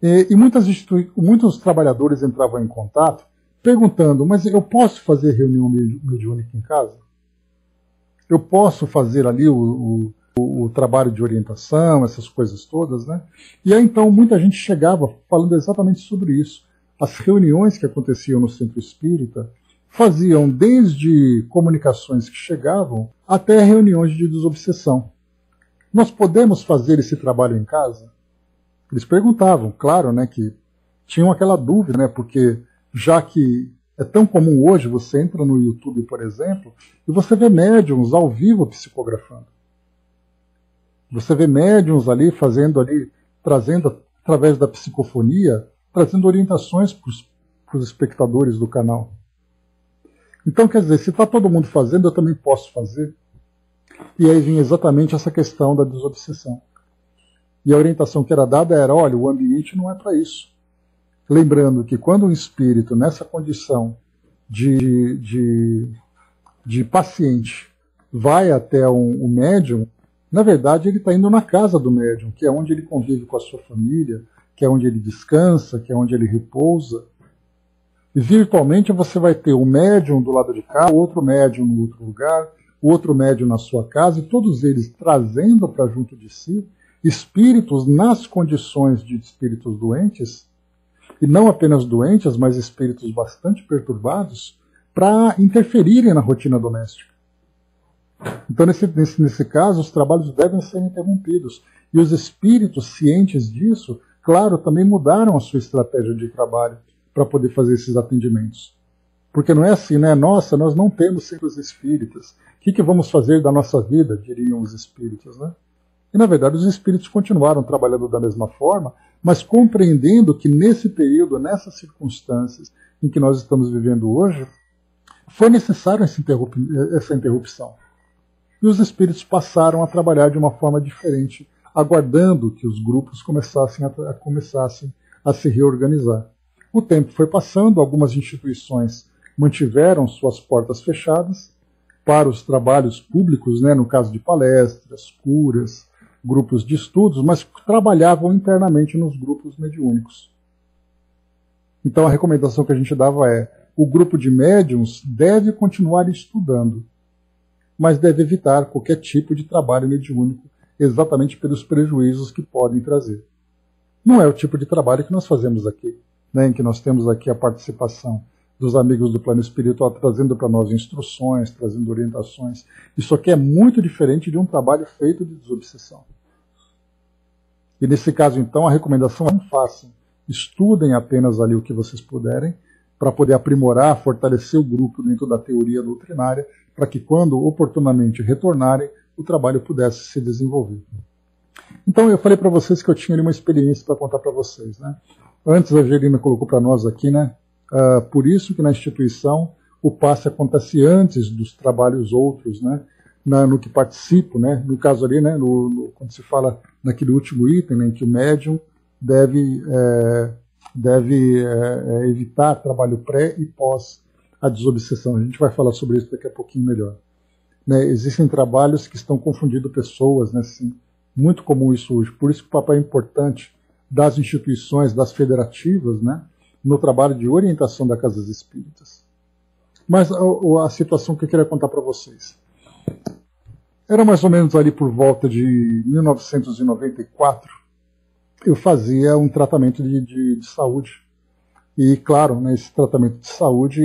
E muitos trabalhadores entravam em contato perguntando, mas eu posso fazer reunião mediúnica em casa? Eu posso fazer ali o trabalho de orientação, essas coisas todas, né? E aí então muita gente chegava falando exatamente sobre isso. As reuniões que aconteciam no Centro Espírita faziam desde comunicações que chegavam até reuniões de desobsessão. Nós podemos fazer esse trabalho em casa? Eles perguntavam, claro, né, que tinham aquela dúvida, né, porque já que é tão comum hoje, você entra no YouTube, por exemplo, e você vê médiums ao vivo psicografando. Você vê médiums ali trazendo, através da psicofonia, trazendo orientações para os espectadores do canal. Então, quer dizer, se está todo mundo fazendo, eu também posso fazer. E aí vinha exatamente essa questão da desobsessão. E a orientação que era dada era, olha, o ambiente não é para isso. Lembrando que quando um espírito, nessa condição de paciente, vai até um médium, na verdade ele está indo na casa do médium, que é onde ele convive com a sua família, que é onde ele descansa, que é onde ele repousa. E virtualmente você vai ter um médium do lado de cá, outro médium no outro lugar, outro médium na sua casa, e todos eles trazendo para junto de si espíritos nas condições de espíritos doentes, e não apenas doentes, mas espíritos bastante perturbados, para interferirem na rotina doméstica. Então, nesse caso, os trabalhos devem ser interrompidos. E os espíritos cientes disso, claro, também mudaram a sua estratégia de trabalho para poder fazer esses atendimentos. Porque não é assim, né? Nossa, nós não temos centros espíritas. O que vamos fazer da nossa vida, diriam os espíritos, né? E, na verdade, os espíritos continuaram trabalhando da mesma forma, mas compreendendo que nesse período, nessas circunstâncias em que nós estamos vivendo hoje, foi necessário essa interrupção. E os espíritos passaram a trabalhar de uma forma diferente, aguardando que os grupos começassem a se reorganizar. O tempo foi passando, algumas instituições mantiveram suas portas fechadas para os trabalhos públicos, né, no caso de palestras, curas, grupos de estudos, mas trabalhavam internamente nos grupos mediúnicos. Então a recomendação que a gente dava é: o grupo de médiuns deve continuar estudando, mas deve evitar qualquer tipo de trabalho mediúnico, exatamente pelos prejuízos que podem trazer. Não é o tipo de trabalho que nós fazemos aqui, né, em que nós temos aqui a participação dos amigos do plano espiritual trazendo para nós instruções, trazendo orientações. Isso aqui é muito diferente de um trabalho feito de desobsessão. E nesse caso, então, a recomendação é: não façam. Estudem apenas ali o que vocês puderem, para poder aprimorar, fortalecer o grupo dentro da teoria doutrinária, para que quando oportunamente retornarem, o trabalho pudesse se desenvolver. Então eu falei para vocês que eu tinha ali uma experiência para contar para vocês, né? Antes a Angelina colocou para nós aqui, né? Por isso que na instituição o passe acontece antes dos trabalhos outros, né? No que participo, né? No caso ali, né? Quando se fala naquele último item, né? Em que o médium deve evitar trabalho pré e pós a desobsessão. A gente vai falar sobre isso daqui a pouquinho melhor. Né? Existem trabalhos que estão confundindo pessoas, né? Sim, muito comum isso hoje. Por isso que o papel é importante das instituições, das federativas, né? No trabalho de orientação das casas espíritas. Mas a situação que eu queria contar para vocês. Era mais ou menos ali por volta de 1994, eu fazia um tratamento de saúde. E, claro, né, esse tratamento de saúde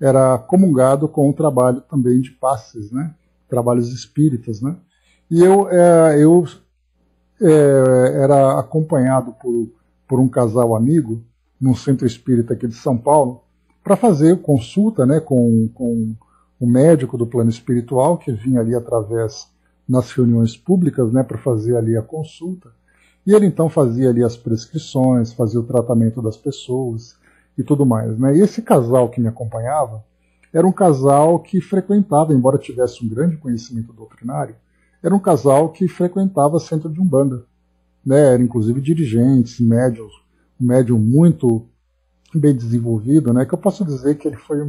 era comungado com o trabalho também de passes, né, trabalhos espíritas. Né, e eu era acompanhado por um casal amigo num centro espírita aqui de São Paulo para fazer consulta, né, com o médico do plano espiritual, que vinha ali através nas reuniões públicas, né, para fazer ali a consulta. E ele então fazia ali as prescrições, fazia o tratamento das pessoas e tudo mais. Né? E esse casal que me acompanhava era um casal que frequentava, embora tivesse um grande conhecimento doutrinário, era um casal que frequentava centro de Umbanda. Né? Era inclusive dirigentes, médiums, um médium muito bem desenvolvido, né? Que eu posso dizer que ele foi o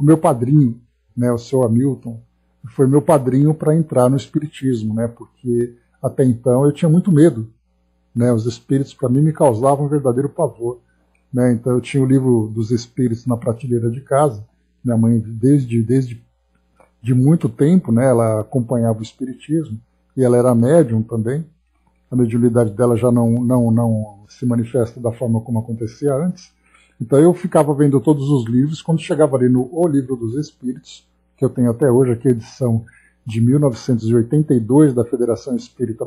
meu padrinho, né? O seu Hamilton, foi meu padrinho para entrar no espiritismo, né? Porque até então eu tinha muito medo. Né, os espíritos, para mim, me causavam um verdadeiro pavor. Né, então, eu tinha o livro dos espíritos na prateleira de casa. Minha mãe, desde muito tempo, né, ela acompanhava o espiritismo. E ela era médium também. A mediunidade dela já não se manifesta da forma como acontecia antes. Então, eu ficava vendo todos os livros. Quando chegava ali no O Livro dos Espíritos, que eu tenho até hoje, aqui a edição de 1982 da Federação Espírita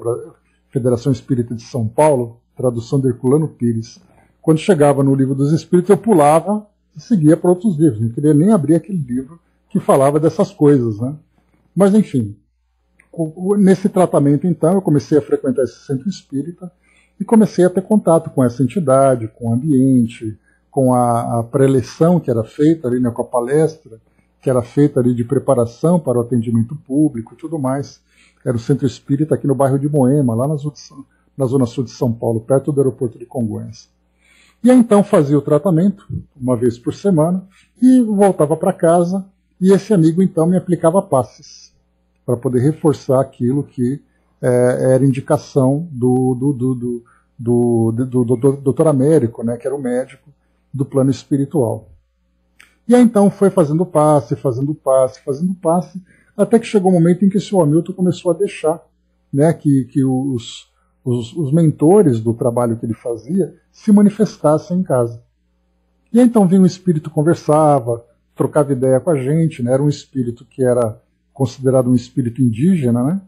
de São Paulo, tradução de Herculano Pires. Quando chegava no Livro dos Espíritos, eu pulava e seguia para outros livros. Não queria nem abrir aquele livro que falava dessas coisas. Né? Mas, enfim, nesse tratamento, então, eu comecei a frequentar esse centro espírita e comecei a ter contato com essa entidade, com o ambiente, com a preleção que era feita ali, né, com a palestra que era feita ali de preparação para o atendimento público e tudo mais. Era o centro espírita aqui no bairro de Moema, lá na zona sul de São Paulo, perto do aeroporto de Congonhas. E aí, então, fazia o tratamento, uma vez por semana, e voltava para casa, e esse amigo, então, me aplicava passes, para poder reforçar aquilo que era indicação do doutor Américo, né, que era o médico do plano espiritual. E aí, então, foi fazendo passe, até que chegou um momento em que o seu Hamilton começou a deixar, né, que os mentores do trabalho que ele fazia se manifestassem em casa. E aí, então vinha um espírito, conversava, trocava ideia com a gente, né, era um espírito que era considerado um espírito indígena, né?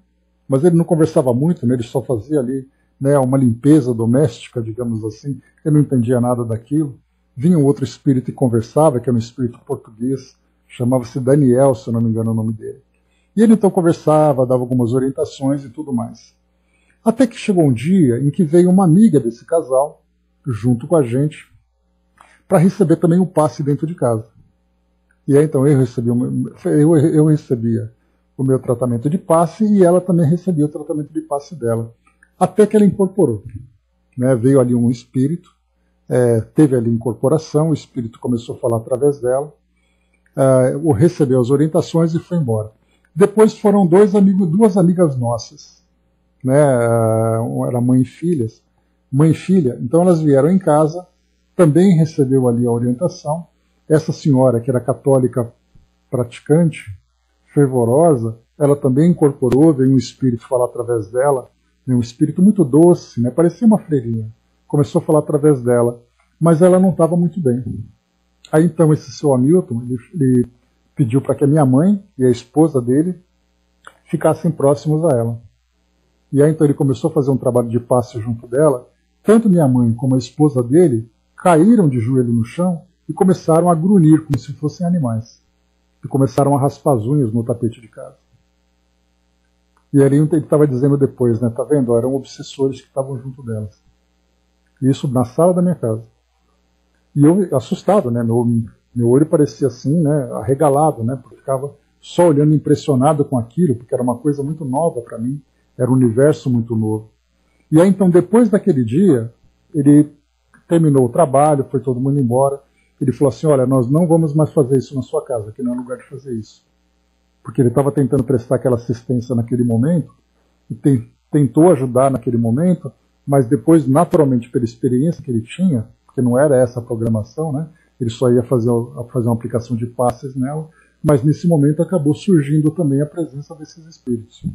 Mas ele não conversava muito, né? Ele só fazia ali, né, uma limpeza doméstica, digamos assim. Ele não entendia nada daquilo. Vinha um outro espírito e conversava, que era um espírito português, chamava-se Daniel, se eu não me engano o nome dele. E ele então conversava, dava algumas orientações e tudo mais. Até que chegou um dia em que veio uma amiga desse casal, junto com a gente, para receber também o passe dentro de casa. E aí então eu recebia o meu tratamento de passe e ela também recebia o tratamento de passe dela. Até que ela incorporou. Né? Veio ali um espírito, teve ali incorporação, o espírito começou a falar através dela, recebeu as orientações e foi embora. Depois foram duas amigas nossas, né? Era mãe e filha, então elas vieram em casa, também recebeu ali a orientação. Essa senhora, que era católica praticante, fervorosa, ela também incorporou, veio um espírito falar através dela, um espírito muito doce, né? Parecia uma freirinha, começou a falar através dela, mas ela não estava muito bem. Aí então esse seu Hamilton, ele pediu para que a minha mãe e a esposa dele ficassem próximos a ela. E aí então ele começou a fazer um trabalho de passe junto dela. Tanto minha mãe como a esposa dele caíram de joelho no chão e começaram a grunhir como se fossem animais. E começaram a raspar as unhas no tapete de casa. E ali ele estava dizendo depois, né? Tá vendo? Eram obsessores que estavam junto delas. Isso na sala da minha casa. E eu, assustado, né? Meu olho parecia assim, né? Arregalado, né? Porque eu ficava só olhando impressionado com aquilo, porque era uma coisa muito nova para mim. Era um universo muito novo. E aí, então, depois daquele dia, ele terminou o trabalho, foi todo mundo embora. Ele falou assim, olha, nós não vamos mais fazer isso na sua casa, aqui não é lugar de fazer isso. Porque ele estava tentando prestar aquela assistência naquele momento, e tentou ajudar naquele momento, mas depois, naturalmente, pela experiência que ele tinha, porque não era essa a programação, né? Ele só ia fazer uma aplicação de passes nela, mas nesse momento acabou surgindo também a presença desses espíritos.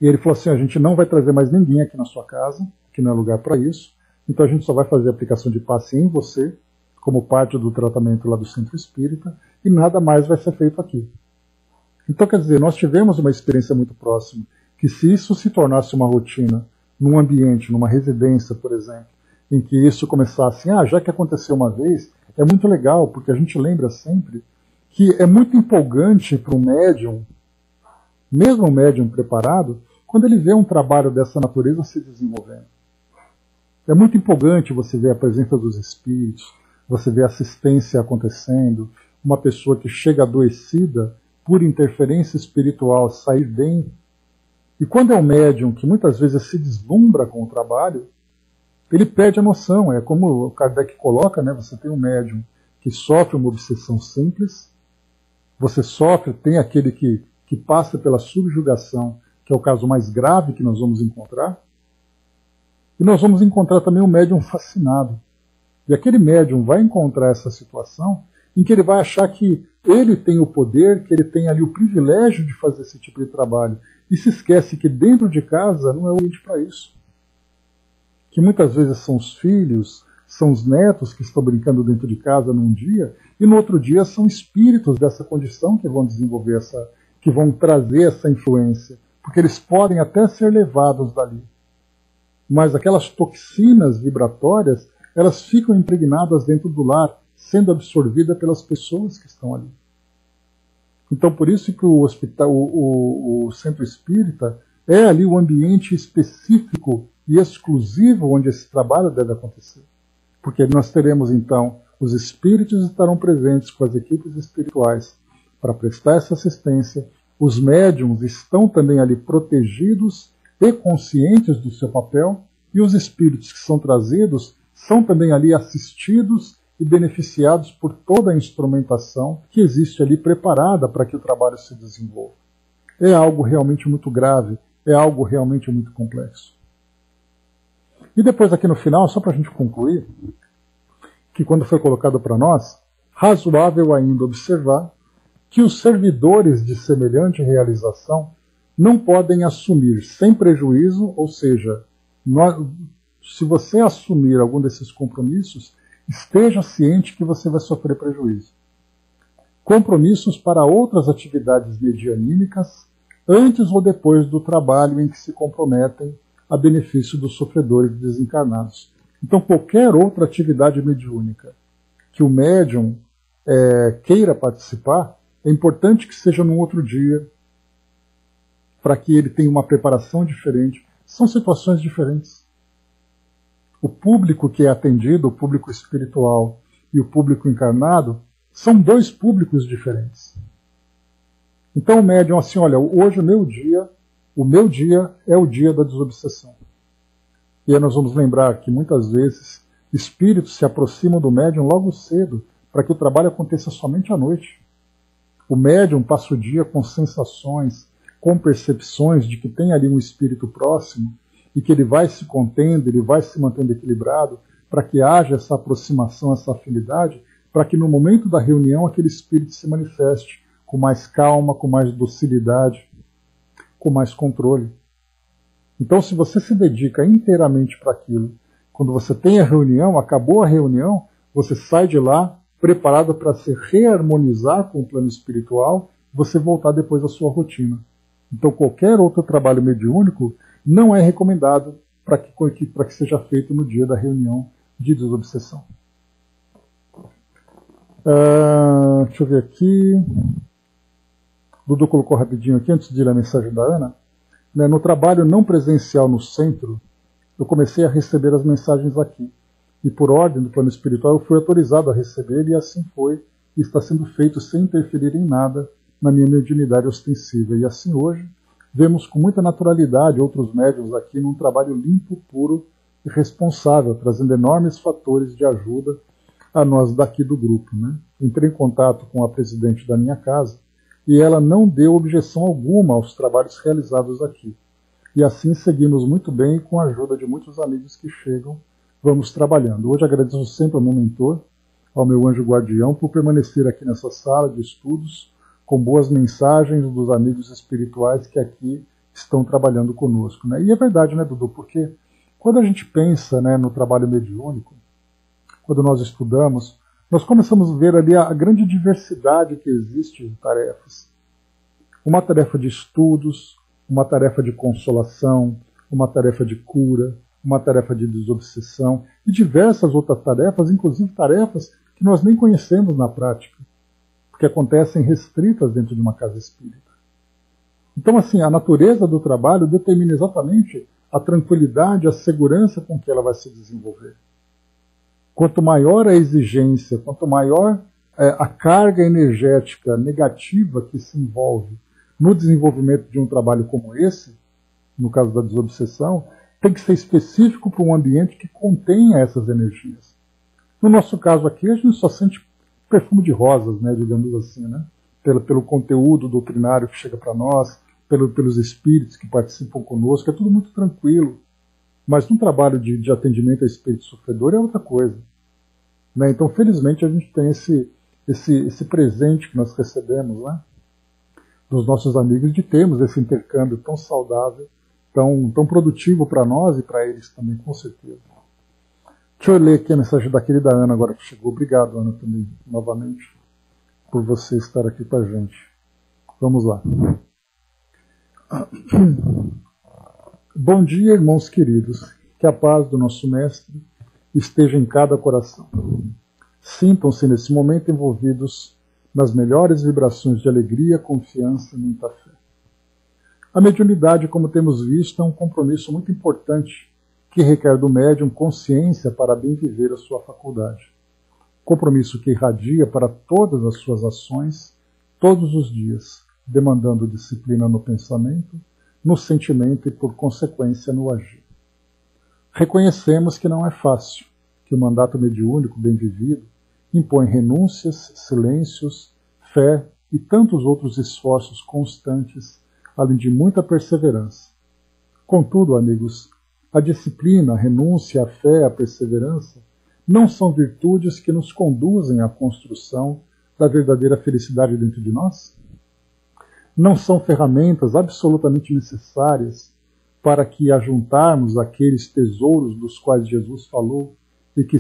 E ele falou assim, a gente não vai trazer mais ninguém aqui na sua casa, que não é lugar para isso, então a gente só vai fazer a aplicação de passe em você, como parte do tratamento lá do Centro Espírita, e nada mais vai ser feito aqui. Então, quer dizer, nós tivemos uma experiência muito próxima, que se isso se tornasse uma rotina, num ambiente, numa residência, por exemplo, em que isso começasse, já que aconteceu uma vez, é muito legal, porque a gente lembra sempre que é muito empolgante para um médium, mesmo um médium preparado, quando ele vê um trabalho dessa natureza se desenvolvendo. É muito empolgante você ver a presença dos espíritos, você ver a assistência acontecendo, uma pessoa que chega adoecida por interferência espiritual sair bem. E quando é um médium que muitas vezes se deslumbra com o trabalho, ele perde a noção. É como o Kardec coloca, né? Você tem um médium que sofre uma obsessão simples, você tem aquele que passa pela subjugação, que é o caso mais grave que nós vamos encontrar, e nós vamos encontrar também um médium fascinado. E aquele médium vai encontrar essa situação em que ele vai achar que ele tem o poder, que ele tem ali o privilégio de fazer esse tipo de trabalho, e se esquece que dentro de casa não é o ambiente para isso. Que muitas vezes são os filhos, são os netos que estão brincando dentro de casa num dia, e no outro dia são espíritos dessa condição que vão desenvolver que vão trazer essa influência, porque eles podem até ser levados dali. Mas aquelas toxinas vibratórias, elas ficam impregnadas dentro do lar, sendo absorvidas pelas pessoas que estão ali. Então, por isso que o Centro Espírita é ali o ambiente específico e exclusivo onde esse trabalho deve acontecer. Porque nós teremos, então, os espíritos estarão presentes com as equipes espirituais para prestar essa assistência. Os médiums estão também ali protegidos e conscientes do seu papel, e os espíritos que são trazidos são também ali assistidos e beneficiados por toda a instrumentação que existe ali preparada para que o trabalho se desenvolva. É algo realmente muito grave, é algo realmente muito complexo. E depois aqui no final, só para a gente concluir, que quando foi colocado para nós, razoável ainda observar que os servidores de semelhante realização não podem assumir sem prejuízo, ou seja, se você assumir algum desses compromissos, esteja ciente que você vai sofrer prejuízo. Compromissos para outras atividades medianímicas, antes ou depois do trabalho em que se comprometem a benefício dos sofredores desencarnados. Então, qualquer outra atividade mediúnica que o médium queira participar, é importante que seja num outro dia, para que ele tenha uma preparação diferente. São situações diferentes. O público que é atendido, o público espiritual e o público encarnado, são dois públicos diferentes. Então o médium assim, olha, hoje o meu dia é o dia da desobsessão. E aí nós vamos lembrar que muitas vezes espíritos se aproximam do médium logo cedo, para que o trabalho aconteça somente à noite. O médium passa o dia com sensações, com percepções de que tem ali um espírito próximo e que ele vai se contendo, ele vai se mantendo equilibrado, para que haja essa aproximação, essa afinidade, para que no momento da reunião aquele espírito se manifeste com mais calma, com mais docilidade, com mais controle. Então, se você se dedica inteiramente para aquilo, quando você tem a reunião, acabou a reunião, você sai de lá preparado para se reharmonizar com o plano espiritual, você voltar depois à sua rotina. Então, qualquer outro trabalho mediúnico não é recomendado para que seja feito no dia da reunião de desobsessão. Deixa eu ver aqui. Dudu colocou rapidinho aqui, antes de ler a mensagem da Ana. No trabalho não presencial no centro, eu comecei a receber as mensagens aqui. E por ordem do plano espiritual, eu fui autorizado a receber, e assim foi, e está sendo feito sem interferir em nada na minha mediunidade ostensiva. E assim hoje, vemos com muita naturalidade outros médiuns aqui num trabalho limpo, puro e responsável, trazendo enormes fatores de ajuda a nós daqui do grupo. Entrei em contato com a presidente da minha casa, e ela não deu objeção alguma aos trabalhos realizados aqui. E assim seguimos muito bem, com a ajuda de muitos amigos que chegam, vamos trabalhando. Hoje agradeço sempre ao meu mentor, ao meu anjo guardião, por permanecer aqui nessa sala de estudos, com boas mensagens dos amigos espirituais que aqui estão trabalhando conosco. E é verdade, Dudu? Porque quando a gente pensa no trabalho mediúnico, quando nós estudamos, nós começamos a ver ali a grande diversidade que existe em tarefas. Uma tarefa de estudos, uma tarefa de consolação, uma tarefa de cura, uma tarefa de desobsessão e diversas outras tarefas, inclusive tarefas que nós nem conhecemos na prática, porque acontecem restritas dentro de uma casa espírita. Então, assim, a natureza do trabalho determina exatamente a tranquilidade, a segurança com que ela vai se desenvolver. Quanto maior a exigência, quanto maior a carga energética negativa que se envolve no desenvolvimento de um trabalho como esse, no caso da desobsessão, tem que ser específico para um ambiente que contenha essas energias. No nosso caso aqui, a gente só sente perfume de rosas, digamos assim, pelo conteúdo doutrinário que chega para nós, pelos espíritos que participam conosco, é tudo muito tranquilo. Mas num trabalho de atendimento a espírito sofredor é outra coisa. Então, felizmente, a gente tem esse presente que nós recebemos dos nossos amigos, de termos esse intercâmbio tão saudável, tão produtivo para nós e para eles também, com certeza. Deixa eu ler aqui a mensagem da querida Ana agora que chegou. Obrigado, Ana, também, novamente, por você estar aqui com a gente. Vamos lá. Bom dia, irmãos queridos. Que a paz do nosso Mestre esteja em cada coração. Sintam-se nesse momento envolvidos nas melhores vibrações de alegria, confiança e muita fé. A mediunidade, como temos visto, é um compromisso muito importante que requer do médium consciência para bem viver a sua faculdade. Compromisso que irradia para todas as suas ações, todos os dias, demandando disciplina no pensamento, no sentimento e, por consequência, no agir. Reconhecemos que não é fácil, que o mandato mediúnico bem vivido impõe renúncias, silêncios, fé e tantos outros esforços constantes, além de muita perseverança. Contudo, amigos, a disciplina, a renúncia, a fé, a perseverança não são virtudes que nos conduzem à construção da verdadeira felicidade dentro de nós? Não são ferramentas absolutamente necessárias para que ajuntarmos aqueles tesouros dos quais Jesus falou e que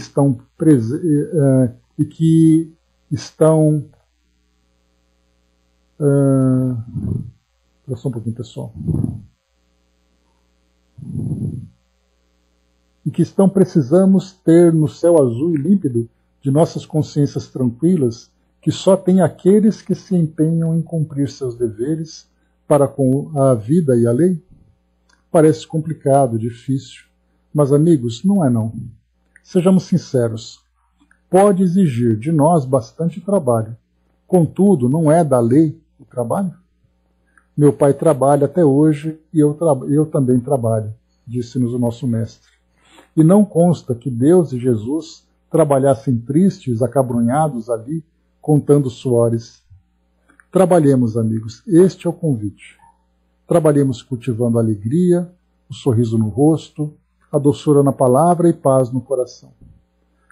estão Espera só um pouquinho, pessoal. E que precisamos ter no céu azul e límpido de nossas consciências tranquilas, que só tem aqueles que se empenham em cumprir seus deveres para com a vida e a lei? Parece complicado, difícil, mas amigos, não é não. Sejamos sinceros, pode exigir de nós bastante trabalho, contudo, não é da lei o trabalho? Meu pai trabalha até hoje e eu também trabalho, disse-nos o nosso mestre. E não consta que Deus e Jesus trabalhassem tristes, acabrunhados ali, contando suores. Trabalhemos, amigos, este é o convite. Trabalhemos cultivando a alegria, o sorriso no rosto, a doçura na palavra e paz no coração.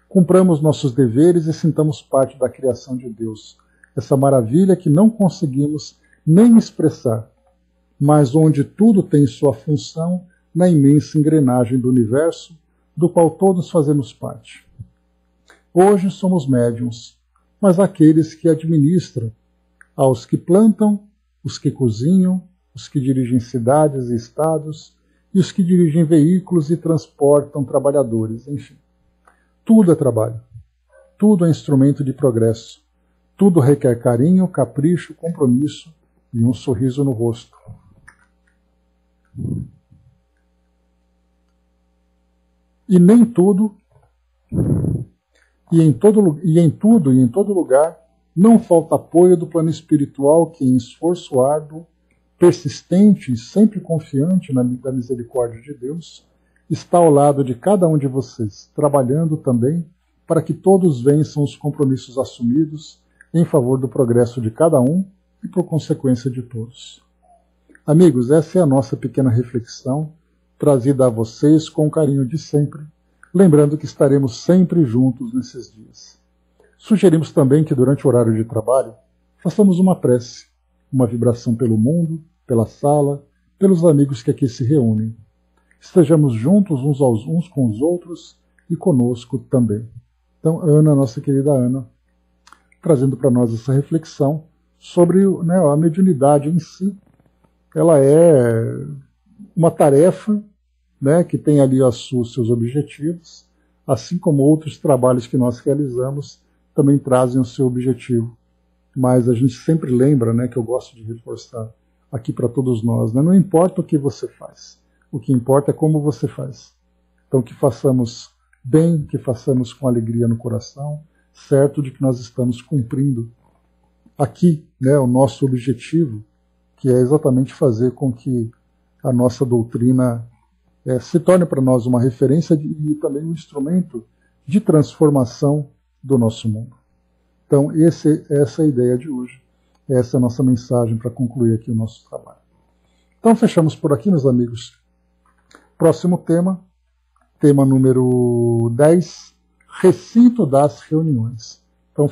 Cumpramos nossos deveres e sintamos parte da criação de Deus, essa maravilha que não conseguimos nem expressar, mas onde tudo tem sua função na imensa engrenagem do universo, do qual todos fazemos parte. Hoje somos médiuns, mas aqueles que administram, aos que plantam, os que cozinham, os que dirigem cidades e estados, e os que dirigem veículos e transportam trabalhadores, enfim. Tudo é trabalho, tudo é instrumento de progresso, tudo requer carinho, capricho, compromisso e um sorriso no rosto. E nem tudo, e em todo lugar, não falta apoio do plano espiritual que, em esforço árduo, persistente e sempre confiante da misericórdia de Deus, está ao lado de cada um de vocês, trabalhando também para que todos vençam os compromissos assumidos em favor do progresso de cada um e por consequência de todos. Amigos, essa é a nossa pequena reflexão, trazida a vocês com o carinho de sempre, lembrando que estaremos sempre juntos nesses dias. Sugerimos também que durante o horário de trabalho façamos uma prece, uma vibração pelo mundo, pela sala, pelos amigos que aqui se reúnem. Estejamos juntos uns com os outros e conosco também. Então, Ana, nossa querida Ana, trazendo para nós essa reflexão sobre a mediunidade em si. Ela é uma tarefa, que tem ali os seus objetivos, assim como outros trabalhos que nós realizamos também trazem o seu objetivo. Mas a gente sempre lembra, que eu gosto de reforçar aqui para todos nós, não importa o que você faz, o que importa é como você faz. Então que façamos bem, que façamos com alegria no coração, certo de que nós estamos cumprindo aqui o nosso objetivo, que é exatamente fazer com que a nossa doutrina se torne para nós uma referência e também um instrumento de transformação do nosso mundo. Então, essa é a ideia de hoje. Essa é a nossa mensagem para concluir aqui o nosso trabalho. Então, fechamos por aqui, meus amigos. Próximo tema número 10, recinto das reuniões. Então,